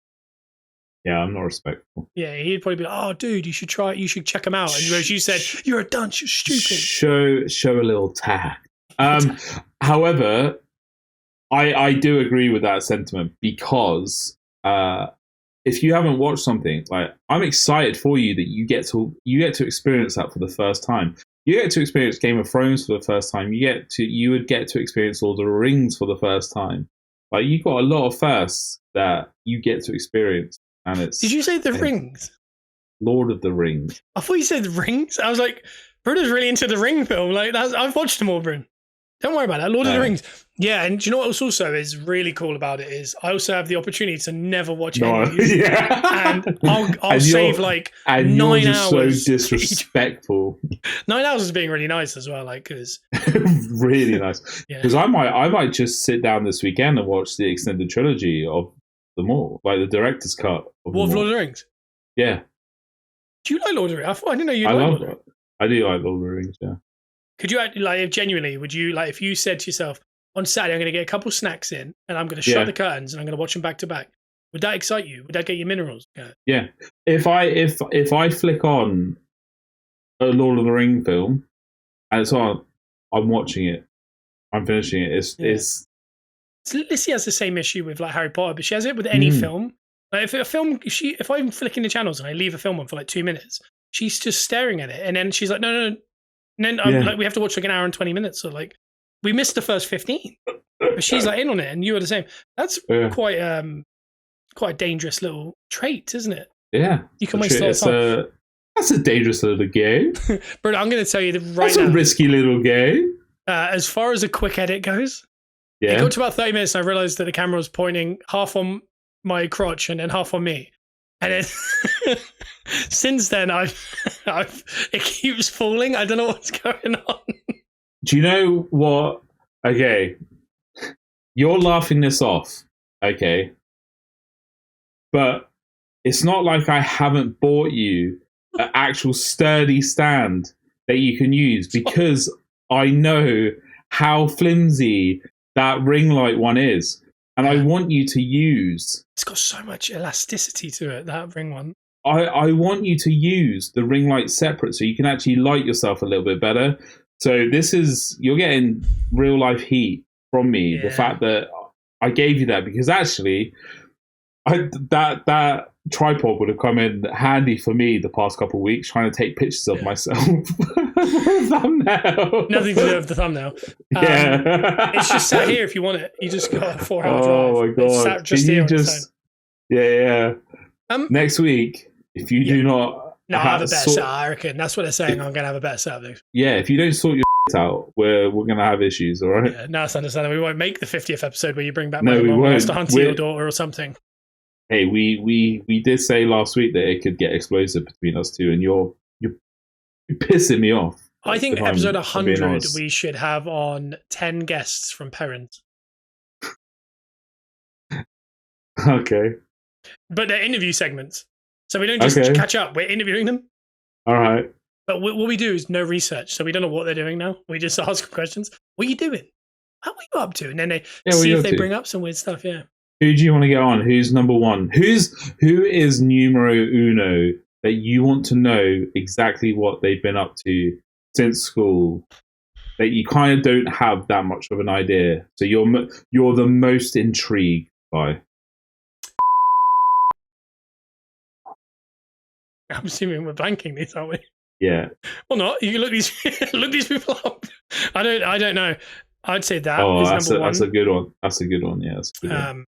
C: Yeah, I'm not respectful.
B: Yeah, he'd probably be like, "Oh, dude, you should try it. You should check him out." And whereas you said, "You're a dunce. You're stupid."
C: Show a little tact. However, I do agree with that sentiment because if you haven't watched something, like I'm excited for you that you get to experience that for the first time. You get to experience Game of Thrones for the first time. You would get to experience Lord of the Rings for the first time. Like you got a lot of firsts that you get to experience. And
B: Did you say the Rings?
C: Lord of the Rings.
B: I thought you said Rings. I was like, Bruno's really into the Ring film. Like I've watched them all, Bruno. Don't worry about that. Lord of the Rings. Yeah, and do you know what also is really cool about it is I also have the opportunity to never watch any of these.
C: Yeah.
B: And I'll save like 9 hours.
C: So disrespectful.
B: 9 hours is being really nice as well, like because
C: really nice. Because I might just sit down this weekend and watch the extended trilogy of them all, like the director's cut
B: of Lord of the Rings.
C: Yeah.
B: Do you like Lord of the Rings? I didn't know you liked it.
C: I do like Lord of the Rings, yeah.
B: Could you genuinely, would you like if you said to yourself, on Saturday I'm going to get a couple snacks in and I'm going to shut the curtains and I'm going to watch them back to back? Would that excite you? Would that get you minerals?
C: Yeah. If I flick on a Lord of the Ring film and it's on, I'm watching it. I'm finishing it.
B: Lissy has the same issue with like Harry Potter, but she has it with any film. Like if I'm flicking the channels and I leave a film on for like 2 minutes, she's just staring at it, and then she's like, no. And then like we have to watch like an hour and 20 minutes, so like we missed the first 15. But she's like in on it, and you are the same. That's quite a dangerous little trait, isn't it?
C: Yeah,
B: you can waste a lot of time.
C: That's a dangerous little game.
B: But I'm going to tell you that
C: that's a risky little game.
B: As far as a quick edit goes.
C: Yeah.
B: It got to about 30 minutes and I realized that the camera was pointing half on my crotch and then half on me. And then since then, it keeps falling. I don't know what's going on.
C: Do you know what? Okay. You're laughing this off. Okay. But it's not like I haven't bought you an actual sturdy stand that you can use because I know how flimsy that ring light one is, and I want you to use.
B: It's got so much elasticity to it, that ring one.
C: I want you to use the ring light separate so you can actually light yourself a little bit better. So you're getting real life heat from me. Yeah. The fact that I gave you that because actually, that tripod would have come in handy for me the past couple of weeks trying to take pictures of myself for a thumbnail.
B: Nothing to do with the thumbnail. It's just sat here if you want it. You just got a 4-hour drive.
C: Oh my god!
B: It's sat just here
C: yeah. Next week, if you do not,
B: I have a better setup. I reckon that's what they're saying. I'm going to have a better setup.
C: Yeah, if you don't sort your out, we're going to have issues. All right.
B: Yeah, no, it's understandable. We won't make the 50th episode where you bring back my mom to hunt your daughter or something.
C: Hey, we did say last week that it could get explosive between us two, and you're pissing me off.
B: I think episode 100 we should have on 10 guests from parents.
C: Okay.
B: But they're interview segments, so we don't just catch up. We're interviewing them.
C: All right.
B: But what we do is no research, so we don't know what they're doing now. We just ask questions. What are you doing? How are you up to? And then they see if they bring up some weird stuff. Yeah.
C: Who do you want to get on? Who's number one? Who is numero uno that you want to know exactly what they've been up to since school that you kind of don't have that much of an idea? So you're the most intrigued by.
B: I'm assuming we're blanking these, aren't we?
C: Yeah.
B: Well, not. You can look these people up. I don't know. I'd say that is number one.
C: That's a good one. That's a good one. Yeah. That's a good one.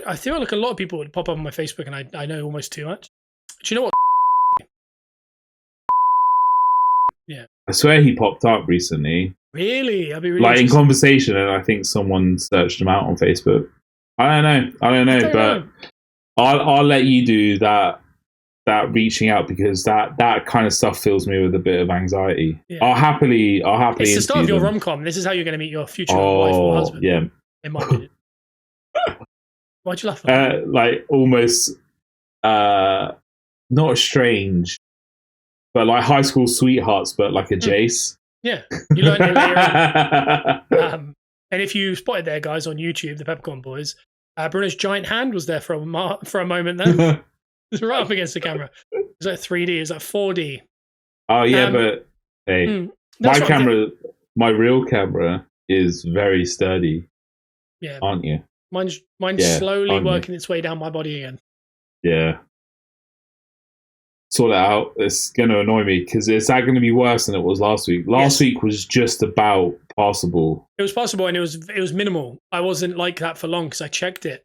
B: I feel like a lot of people would pop up on my Facebook, and I know almost too much. Do you know what? Yeah.
C: I swear he popped up recently.
B: Really? I'd be really
C: like in conversation, and I think someone searched him out on Facebook. I don't know, but I'll let you do that reaching out, because that kind of stuff fills me with a bit of anxiety. Yeah. I'll happily.
B: It's the start of your rom-com. This is how you're going to meet your future wife or husband.
C: Yeah.
B: In my opinion. Why'd you laugh?
C: Like almost, not strange, but like high school sweethearts, but like a Jace.
B: Yeah, you learned it later on. And if you spotted there, guys, on YouTube, the Peppercorn Boys, Bruno's giant hand was there for a moment there. It's right up against the camera. It's like 3D. It's like 4D. Oh
C: yeah, but hey, my real camera is very sturdy.
B: Yeah,
C: aren't you?
B: Mine's slowly working its way down my body again.
C: Yeah. Sort it out. It's going to annoy me, because it's going to be worse than it was last week. Last week was just about passable.
B: It was possible, and it was minimal. I wasn't like that for long, because I checked it.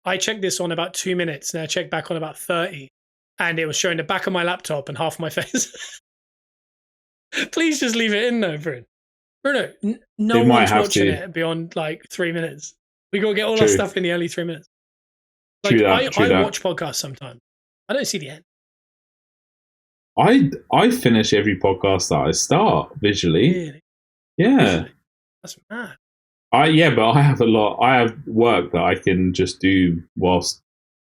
B: I checked this on about 2 minutes, and I checked back on about 30, and it was showing the back of my laptop and half my face. Please just leave it in though, Bruno. No one's watching it beyond like 3 minutes. We got to get all our stuff in the early 3 minutes. Like I watch podcasts sometimes. I don't see the end.
C: I finish every podcast that I start visually.
B: Really?
C: Yeah.
B: Visually? That's mad.
C: But I have work that I can just do whilst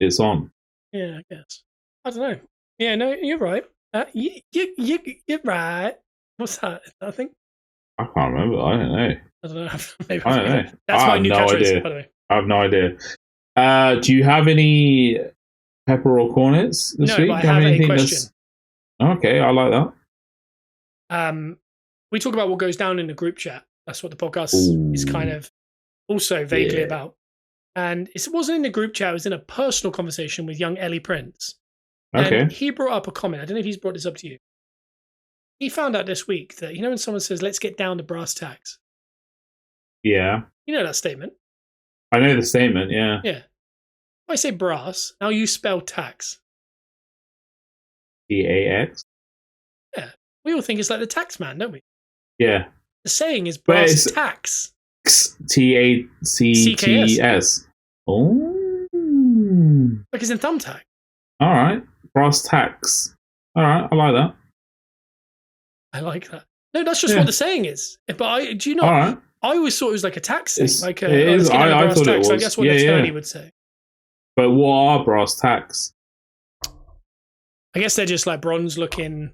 C: it's on.
B: Yeah, I guess. I don't know. Yeah, no, you're right. You're right. What's that? I think.
C: I can't remember. I don't know.
B: I don't know. Maybe
C: I don't know.
B: That's my new catchphrase, by the way.
C: I have no idea. Do you have any pepper or cornets this week?
B: No, but I have a question.
C: Okay, I like
B: that. We talk about what goes down in the group chat. That's what the podcast is kind of also vaguely about. And it wasn't in the group chat. It was in a personal conversation with young Ellie Prince.
C: Okay.
B: And he brought up a comment. I don't know if he's brought this up to you. He found out this week that, when someone says, let's get down to brass tacks.
C: Yeah.
B: You know that statement?
C: I know the statement, yeah.
B: Yeah. If I say brass, now you spell tacks.
C: T-A-X?
B: Yeah. We all think it's like the tax man, don't we?
C: Yeah.
B: The saying is brass tacks.
C: T-A-C-T-S. Oh.
B: Like it's in thumbtack.
C: All right. Brass tacks. All right. I like that.
B: I like that. No, that's just what the saying is. But do you know?
C: All right.
B: I always thought it was like a tax thing.
C: It is. I thought it was.
B: I guess what the attorney would say.
C: But what are brass tacks?
B: I guess they're just like bronze looking.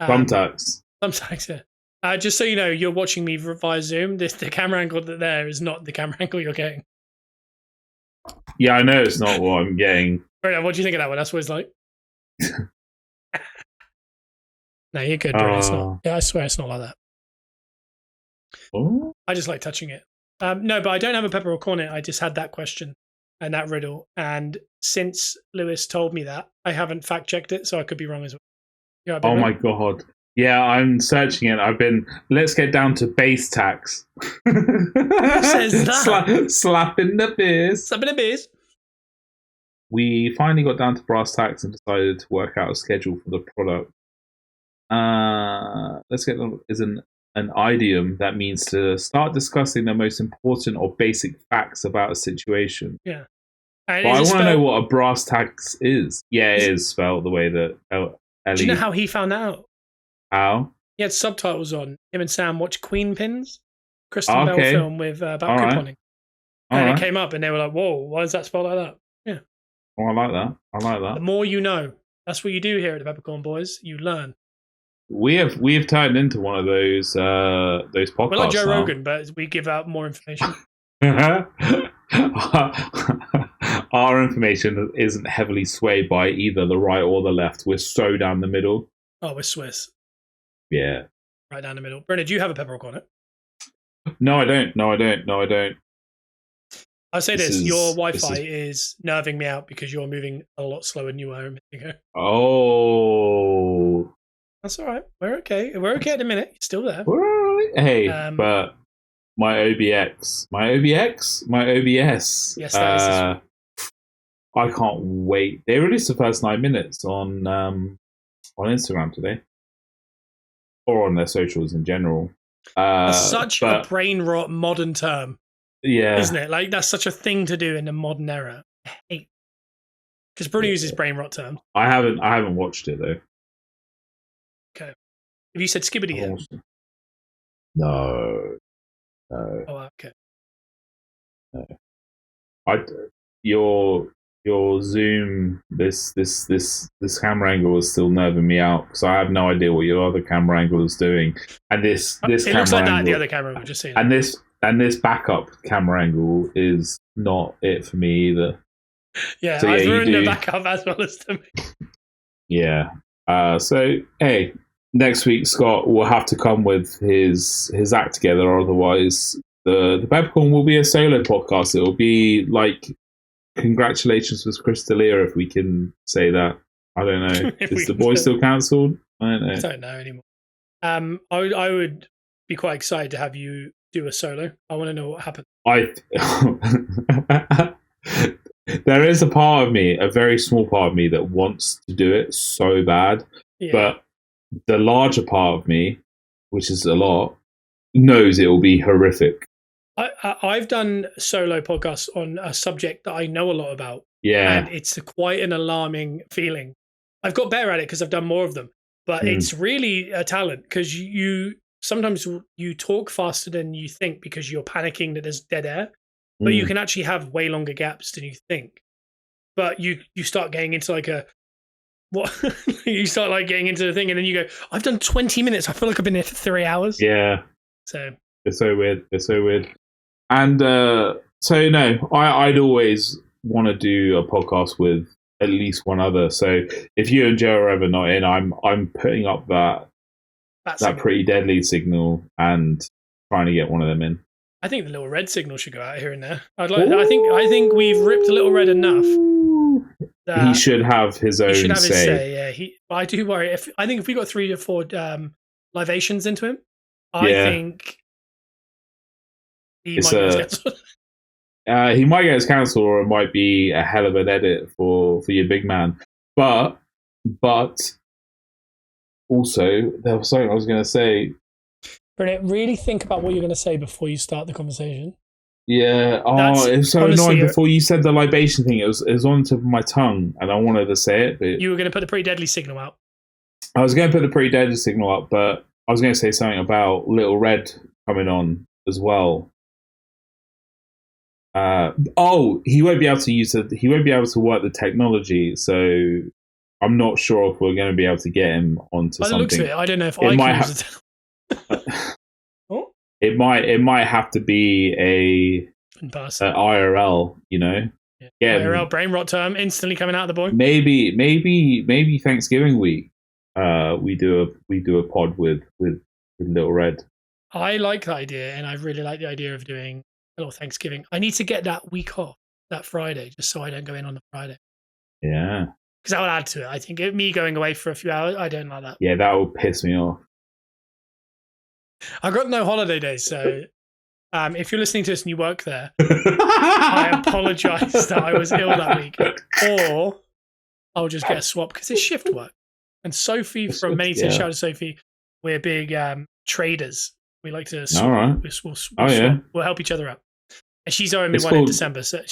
C: Thumbtacks.
B: Thumbtacks, yeah. Just so you know, you're watching me via Zoom. The camera angle there is not the camera angle you're getting.
C: Yeah, I know it's not what I'm getting.
B: Right, what do you think of that one? That's what it's like. No, you're good, bro. It's not. Yeah, I swear it's not like that.
C: Oh.
B: I just like touching it. No, but I don't have a pepper or cornet. I just had that question and that riddle. And since Lewis told me that, I haven't fact checked it, so I could be wrong as well.
C: Oh my God. Yeah, I'm searching it. Let's get down to base tax.
B: Who says that?
C: Slapping the biz.
B: Slapping the biz.
C: We finally got down to brass tacks and decided to work out a schedule for the product. Let's get is an idiom that means to start discussing the most important or basic facts about a situation.
B: Yeah.
C: But I want to know what a brass tacks is. Yeah, it is spelled the way that Ellie.
B: Do you know how he found out?
C: How?
B: He had subtitles on. Him and Sam watched Queen Pins, Kristen Bell film with about couponing. And it came up and they were like, whoa, why is that spelled like that? Yeah.
C: Oh, I like that.
B: The more you know. That's what you do here at the Peppercorn Boys. You learn.
C: We have turned into one of those podcasts.
B: We're like Joe Rogan, but we give out more information.
C: Our information isn't heavily swayed by either the right or the left. We're so down the middle.
B: Oh, we're Swiss.
C: Yeah.
B: Right down the middle. Bruno, do you have a pepper or cornet?
C: No, I don't.
B: I'll say this. Your Wi-Fi is nerving me out because you're moving a lot slower than you were a minute ago.
C: Oh.
B: That's all right. We're okay. We're okay at the minute. It's still there.
C: Hey, but my OBS.
B: Yes, that is.
C: I can't wait. They released the first 9 minutes on Instagram today. or on their socials in general.
B: That's such a brain rot modern term.
C: Yeah.
B: Isn't it? Like, that's such a thing to do in the modern era. I hate. Because Bruno uses brain rot term.
C: I haven't watched it though.
B: Okay. Have you said skibbity yet?
C: No.
B: Oh, okay.
C: No. Your Zoom this camera angle is still nerving me out because I have no idea what your other camera angle is doing, and this
B: it
C: camera
B: looks like
C: angle,
B: that. The other camera we've just seen,
C: and this backup camera angle is not it for me either.
B: Yeah, so, I've ruined the backup as well as to me.
C: Yeah. So hey, next week Scott will have to come with his act together, otherwise the Peppercorn will be a solo podcast. It will be like congratulations with Chris D'Elia, if we can say that. I don't know. Is the boy still cancelled? I
B: don't know anymore. I would be quite excited to have you do a solo. I want to know what happened.
C: There is a part of me, a very small part of me, that wants to do it so bad, but the larger part of me, which is a lot, knows it will be horrific.
B: I've done solo podcasts on a subject that I know a lot about.
C: Yeah.
B: And it's quite an alarming feeling. I've got better at it because I've done more of them. But it's really a talent because sometimes you talk faster than you think because you're panicking that there's dead air. But you can actually have way longer gaps than you think. But you start getting into you start like getting into the thing and then you go, I've done 20 minutes. I feel like I've been here for 3 hours.
C: Yeah.
B: So
C: it's so weird. And so no, I'd always want to do a podcast with at least one other. So if you and Joe are ever not in, I'm putting up that pretty deadly signal and trying to get one of them in.
B: I think the little red signal should go out here and there. I think we've ripped a little red enough.
C: He should have his own say.
B: His say. Yeah, I do worry. I think if we got 3 or 4 libations into him, I think he might get cancelled.
C: He might get us cancelled, or it might be a hell of an edit for your big man. But also there was something I was going to say.
B: Bruno, really think about what you're going to say before you start the conversation.
C: Yeah. Oh, it was so annoying. Before you said the libation thing, it was on the tip of my tongue, and I wanted to say it. But
B: you were going to put the pretty deadly signal out.
C: I was going to put the pretty deadly signal up, but I was going to say something about Little Red coming on as well. He won't be able to use it. He won't be able to work the technology, so I'm not sure if we're going to be able to get him onto something.
B: Looks of it, I don't know if I can use it.
C: It might have to be a IRL, you know.
B: Yeah, IRL brain rot term instantly coming out of the boy.
C: Maybe Thanksgiving week. We do a pod with Little Red.
B: I like that idea, and I really like the idea of doing a little Thanksgiving. I need to get that week off, that Friday, just so I don't go in on the Friday.
C: Yeah,
B: because that would add to it. I think me going away for a few hours, I don't like that.
C: Yeah, that would piss me off.
B: I've got no holiday days, so if you're listening to this and you work there, I apologise that I was ill that week. Or I'll just get a swap because it's shift work. And Sophie from Manitou, shout out to Sophie, we're big traders. We like to swap.
C: All right.
B: We'll help each other out. And she's owing me one in December. So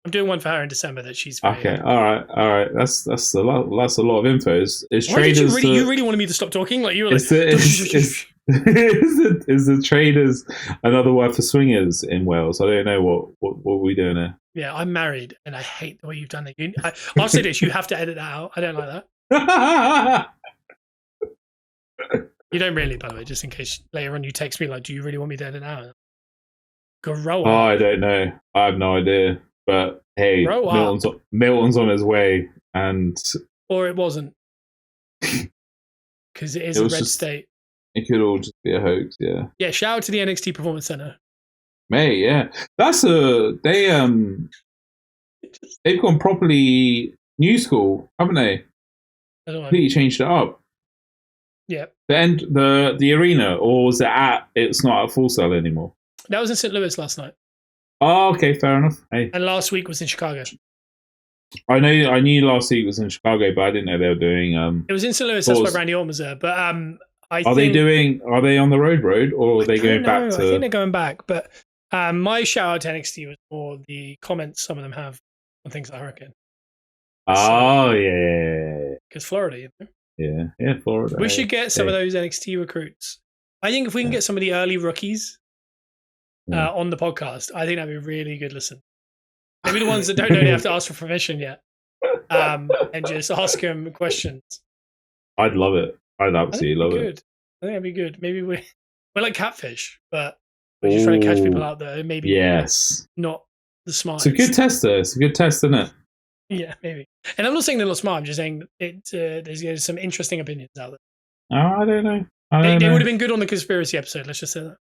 B: I'm doing one for her in December that she's
C: okay. All right. That's a lot. That's a lot of info. Is traders?
B: You really wanted me to stop talking? Like you were like.
C: Is the traders another word for swingers in Wales? I don't know what we're doing there.
B: Yeah, I'm married, and I hate the way you've done it. I'll say this: you have to edit that out. I don't like that. You don't really, by the way, just in case later on you text me like, "Do you really want me to edit that out?" Grow up.
C: Oh, I don't know. I have no idea. But hey, Milton's on his way,
B: or it wasn't, because it is a red state.
C: It could all just be a hoax, yeah. Yeah,
B: shout out to the NXT Performance Center.
C: Mate, yeah, they've gone properly new school, haven't they?
B: I don't know.
C: Completely changed it up.
B: Yeah.
C: The arena, or was it's not at Full Sail anymore?
B: That was in St. Louis last night.
C: Oh, okay, fair enough. Hey.
B: And last week was in Chicago.
C: I knew last week was in Chicago, but I didn't know they were doing.
B: It was in St. Louis. That's why Randy Orton was there. But
C: Are they on the road, or are they going back to?
B: I think they're going back. But my shout out to NXT was more the comments some of them have on things like Hurricane.
C: Oh, yeah.
B: Because Florida, you know?
C: Yeah, Florida.
B: We should get some of those NXT recruits. I think if we can get some of the early rookies on the podcast, I think that'd be a really good listen. Maybe the ones that don't know they have to ask for permission yet, and just ask them questions.
C: I'd love it. I'd absolutely love it.
B: I think that'd be good. Maybe we're like catfish, but we're just trying to catch people out there. Maybe not the smartest.
C: It's a good tester. It's a good test, isn't it?
B: Yeah, maybe. And I'm not saying they're not smart. I'm just saying there's some interesting opinions out there.
C: Oh, I don't know.
B: They would have been good on the conspiracy episode. Let's just say that.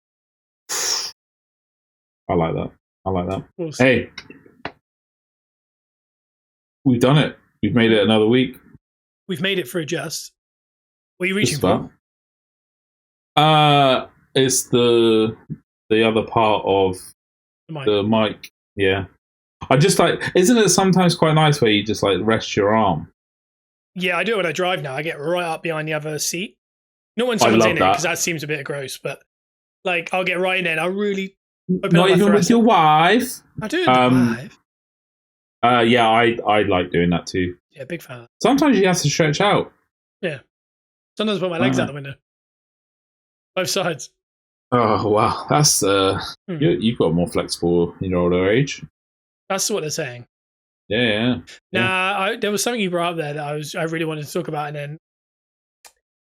C: I like that. Hey, we've done it. We've made it another week.
B: We've made it for Just. What are you reaching for?
C: It's the other part of the mic. Yeah. I just isn't it sometimes quite nice where you just rest your arm? Yeah,
B: I do it when I drive now. I get right up behind the other seat. Not when someone's in it, because that seems a bit gross, but I'll get right in there and I'll really...
C: Not even with your wife?
B: I do it with my wife.
C: Yeah, I like doing that too.
B: Yeah, big fan.
C: Sometimes you have to stretch out.
B: Yeah. Sometimes I put my legs out the window. Both sides.
C: Oh, wow. That's... You've got more flexible in your older age.
B: That's what they're saying.
C: Yeah.
B: There was something you brought up there that I really wanted to talk about, and then...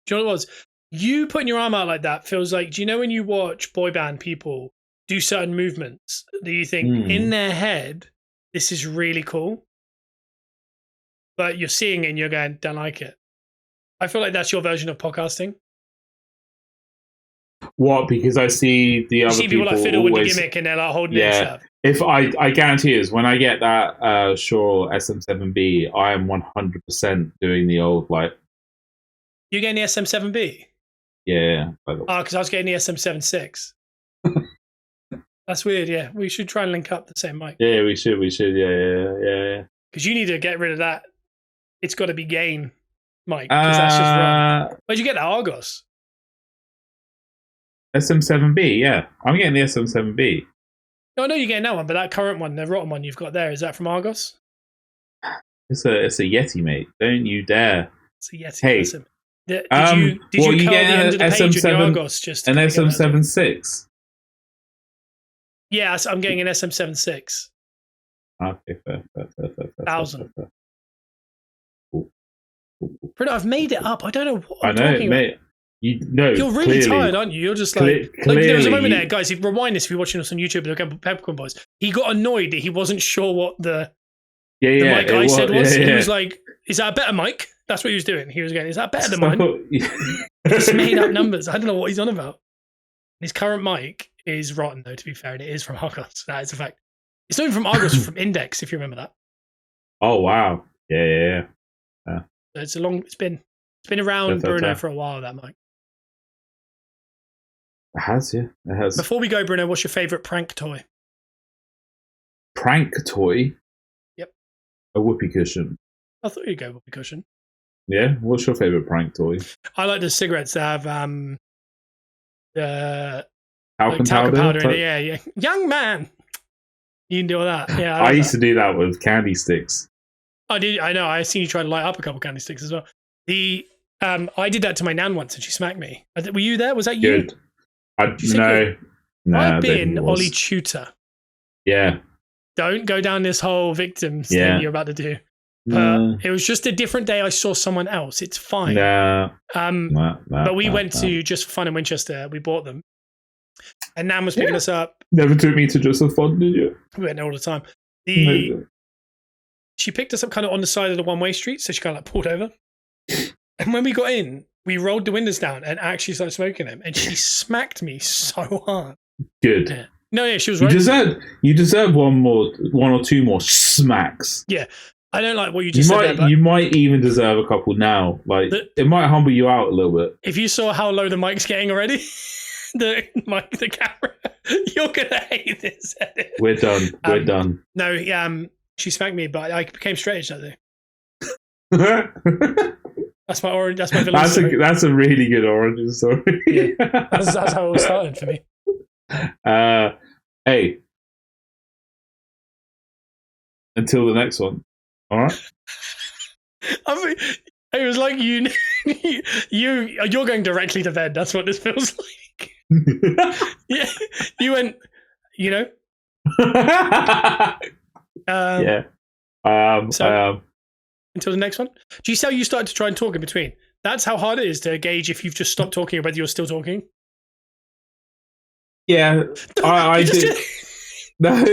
B: Do you know what it was? You putting your arm out like that feels like... Do you know when you watch boy band people do certain movements that you think, in their head, this is really cool, but you're seeing it and you're going, don't like it? I feel like that's your version of podcasting. What?
C: Because I see the other people
B: fiddle with the gimmick and they're holding it and stuff.
C: If I guarantee you, when I get that Shaw SM7B, I am 100% doing the old
B: You're getting the SM7B?
C: Yeah.
B: Because I was getting the SM76. That's weird. Yeah, we should try and link up the same mic.
C: Yeah, we should. Yeah.
B: Because you need to get rid of that. It's got to be gain mic, because that's just wrong. Where'd you get that, Argos?
C: SM7B, yeah. I'm getting the SM7B.
B: No, I know you're getting that one, but that current one, the rotten one you've got there, is that from Argos?
C: It's a Yeti, mate. Don't you dare.
B: It's a Yeti.
C: Hey.
B: Listen. Did you curl the end of the page with the Argos?
C: An SM76?
B: Yes, I'm getting an SM76.
C: Okay, fair.
B: 1,000. Bruno, I've made it up. I don't know what I'm
C: talking
B: mate.
C: About. You're
B: really tired, aren't you? You're just there was a moment there, guys. If you rewind this, if you're watching us on YouTube, look at Peppercorn Boys. He got annoyed that he wasn't sure what the mic I said was. He was like, "Is that a better mic?" That's what he was doing. He was going, "Is that better than mine?" He's made up numbers. I don't know what he's on about. His current mic is rotten, though. To be fair, and it is from Argos. That is a fact. It's not even from Argos. It's from Index, if you remember that.
C: Oh wow! Yeah.
B: It's been around Bruno for a while. That mic.
C: It has.
B: Before we go, Bruno, what's your favourite prank toy?
C: Prank toy?
B: Yep.
C: A whoopee cushion.
B: I thought you'd go whoopee cushion.
C: Yeah? What's your favourite prank toy?
B: I like the cigarettes that have the
C: talcum powder
B: in it. Yeah. Young man. You can do all that. Yeah.
C: I used to do that with candy sticks.
B: I did. I know. I seen you try to light up a couple candy sticks as well. I did that to my nan once and she smacked me. Were you there? Was that you?
C: Good. No.
B: I've been Ollie Tutor.
C: Yeah.
B: Don't go down this whole victims thing you're about to do. It was just a different day. I saw someone else. It's fine. But we went to Just for Fun in Winchester. We bought them. And Nan was picking us up.
C: Never took me to Just for Fun, did you?
B: We went there all the time. She picked us up kind of on the side of the one-way street. So she kind of pulled over. And when we got in, we rolled the windows down and actually started smoking them. And she smacked me so hard.
C: Good.
B: Yeah. No, she was right.
C: You deserve one or two more smacks.
B: Yeah. I don't like what you just said there.
C: You might even deserve a couple now. It might humble you out a little bit.
B: If you saw how low the mic's getting already, the camera, you're going to hate this edit.
C: We're done.
B: No, She smacked me, but I became straight edge that day. That's my origin. That's my villain story.
C: That's a really good origin story.
B: Yeah, that's how it all started for me.
C: Hey, until the next one. All right.
B: I mean, it was like you're going directly to bed. That's what this feels like. Yeah, you went. You know.
C: Yeah. I am.
B: Until the next one. Do you see how you started to try and talk in between? That's how hard it is to gauge if you've just stopped talking or whether you're still talking.
C: Yeah, I did. No.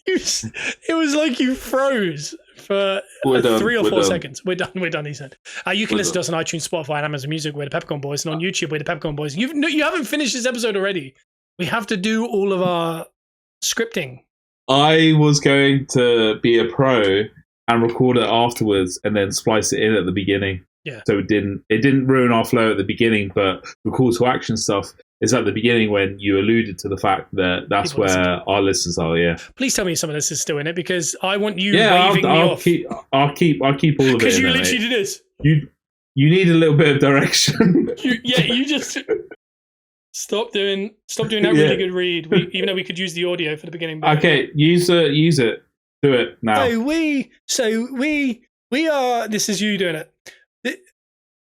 B: It was like you froze for 3 or 4 seconds. We're done, he said. You can listen to us on iTunes, Spotify, and Amazon Music. We're the Peppercorn Boys. And on YouTube, we're the Peppercorn Boys. You haven't finished this episode already. We have to do all of our scripting.
C: I was going to be a pro and record it afterwards and then splice it in at the beginning.
B: Yeah.
C: So it didn't ruin our flow at the beginning, but the call to action stuff is at the beginning when you alluded to the fact that that's people where our listeners are. Yeah.
B: Please tell me some of this is still in it because I want you waving me off.
C: I'll keep all of it.
B: Because you literally did this.
C: You need a little bit of direction.
B: You just stop doing that really good read. Even though we could use the audio for the beginning.
C: Okay, use it. Do it now.
B: So we are. This is you doing it.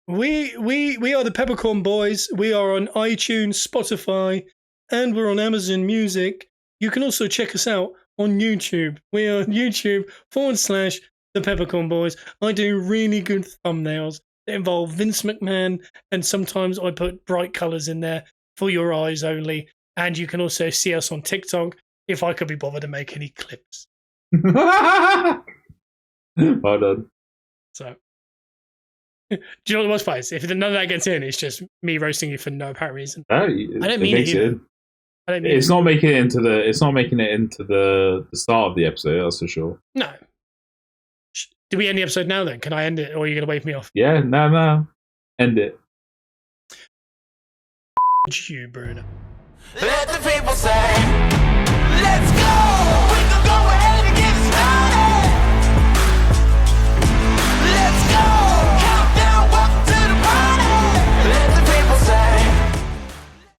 B: We are the Peppercorn Boys. We are on iTunes, Spotify, and we're on Amazon Music. You can also check us out on YouTube. We are on YouTube /The Peppercorn Boys. I do really good thumbnails that involve Vince McMahon, and sometimes I put bright colours in there for your eyes only. And you can also see us on TikTok if I could be bothered to make any clips.
C: Well done.
B: So. Do you know what the worst part is? If none of that gets in, it's just me roasting you for no apparent reason.
C: No,
B: I don't mean it.
C: It's not making it into the. It's not making it into the start of the episode. That's for sure.
B: No. Do we end the episode now? Then can I end it, or are you going to wave me off?
C: Yeah, no, end it.
B: You, Bruno.
D: Let the people say.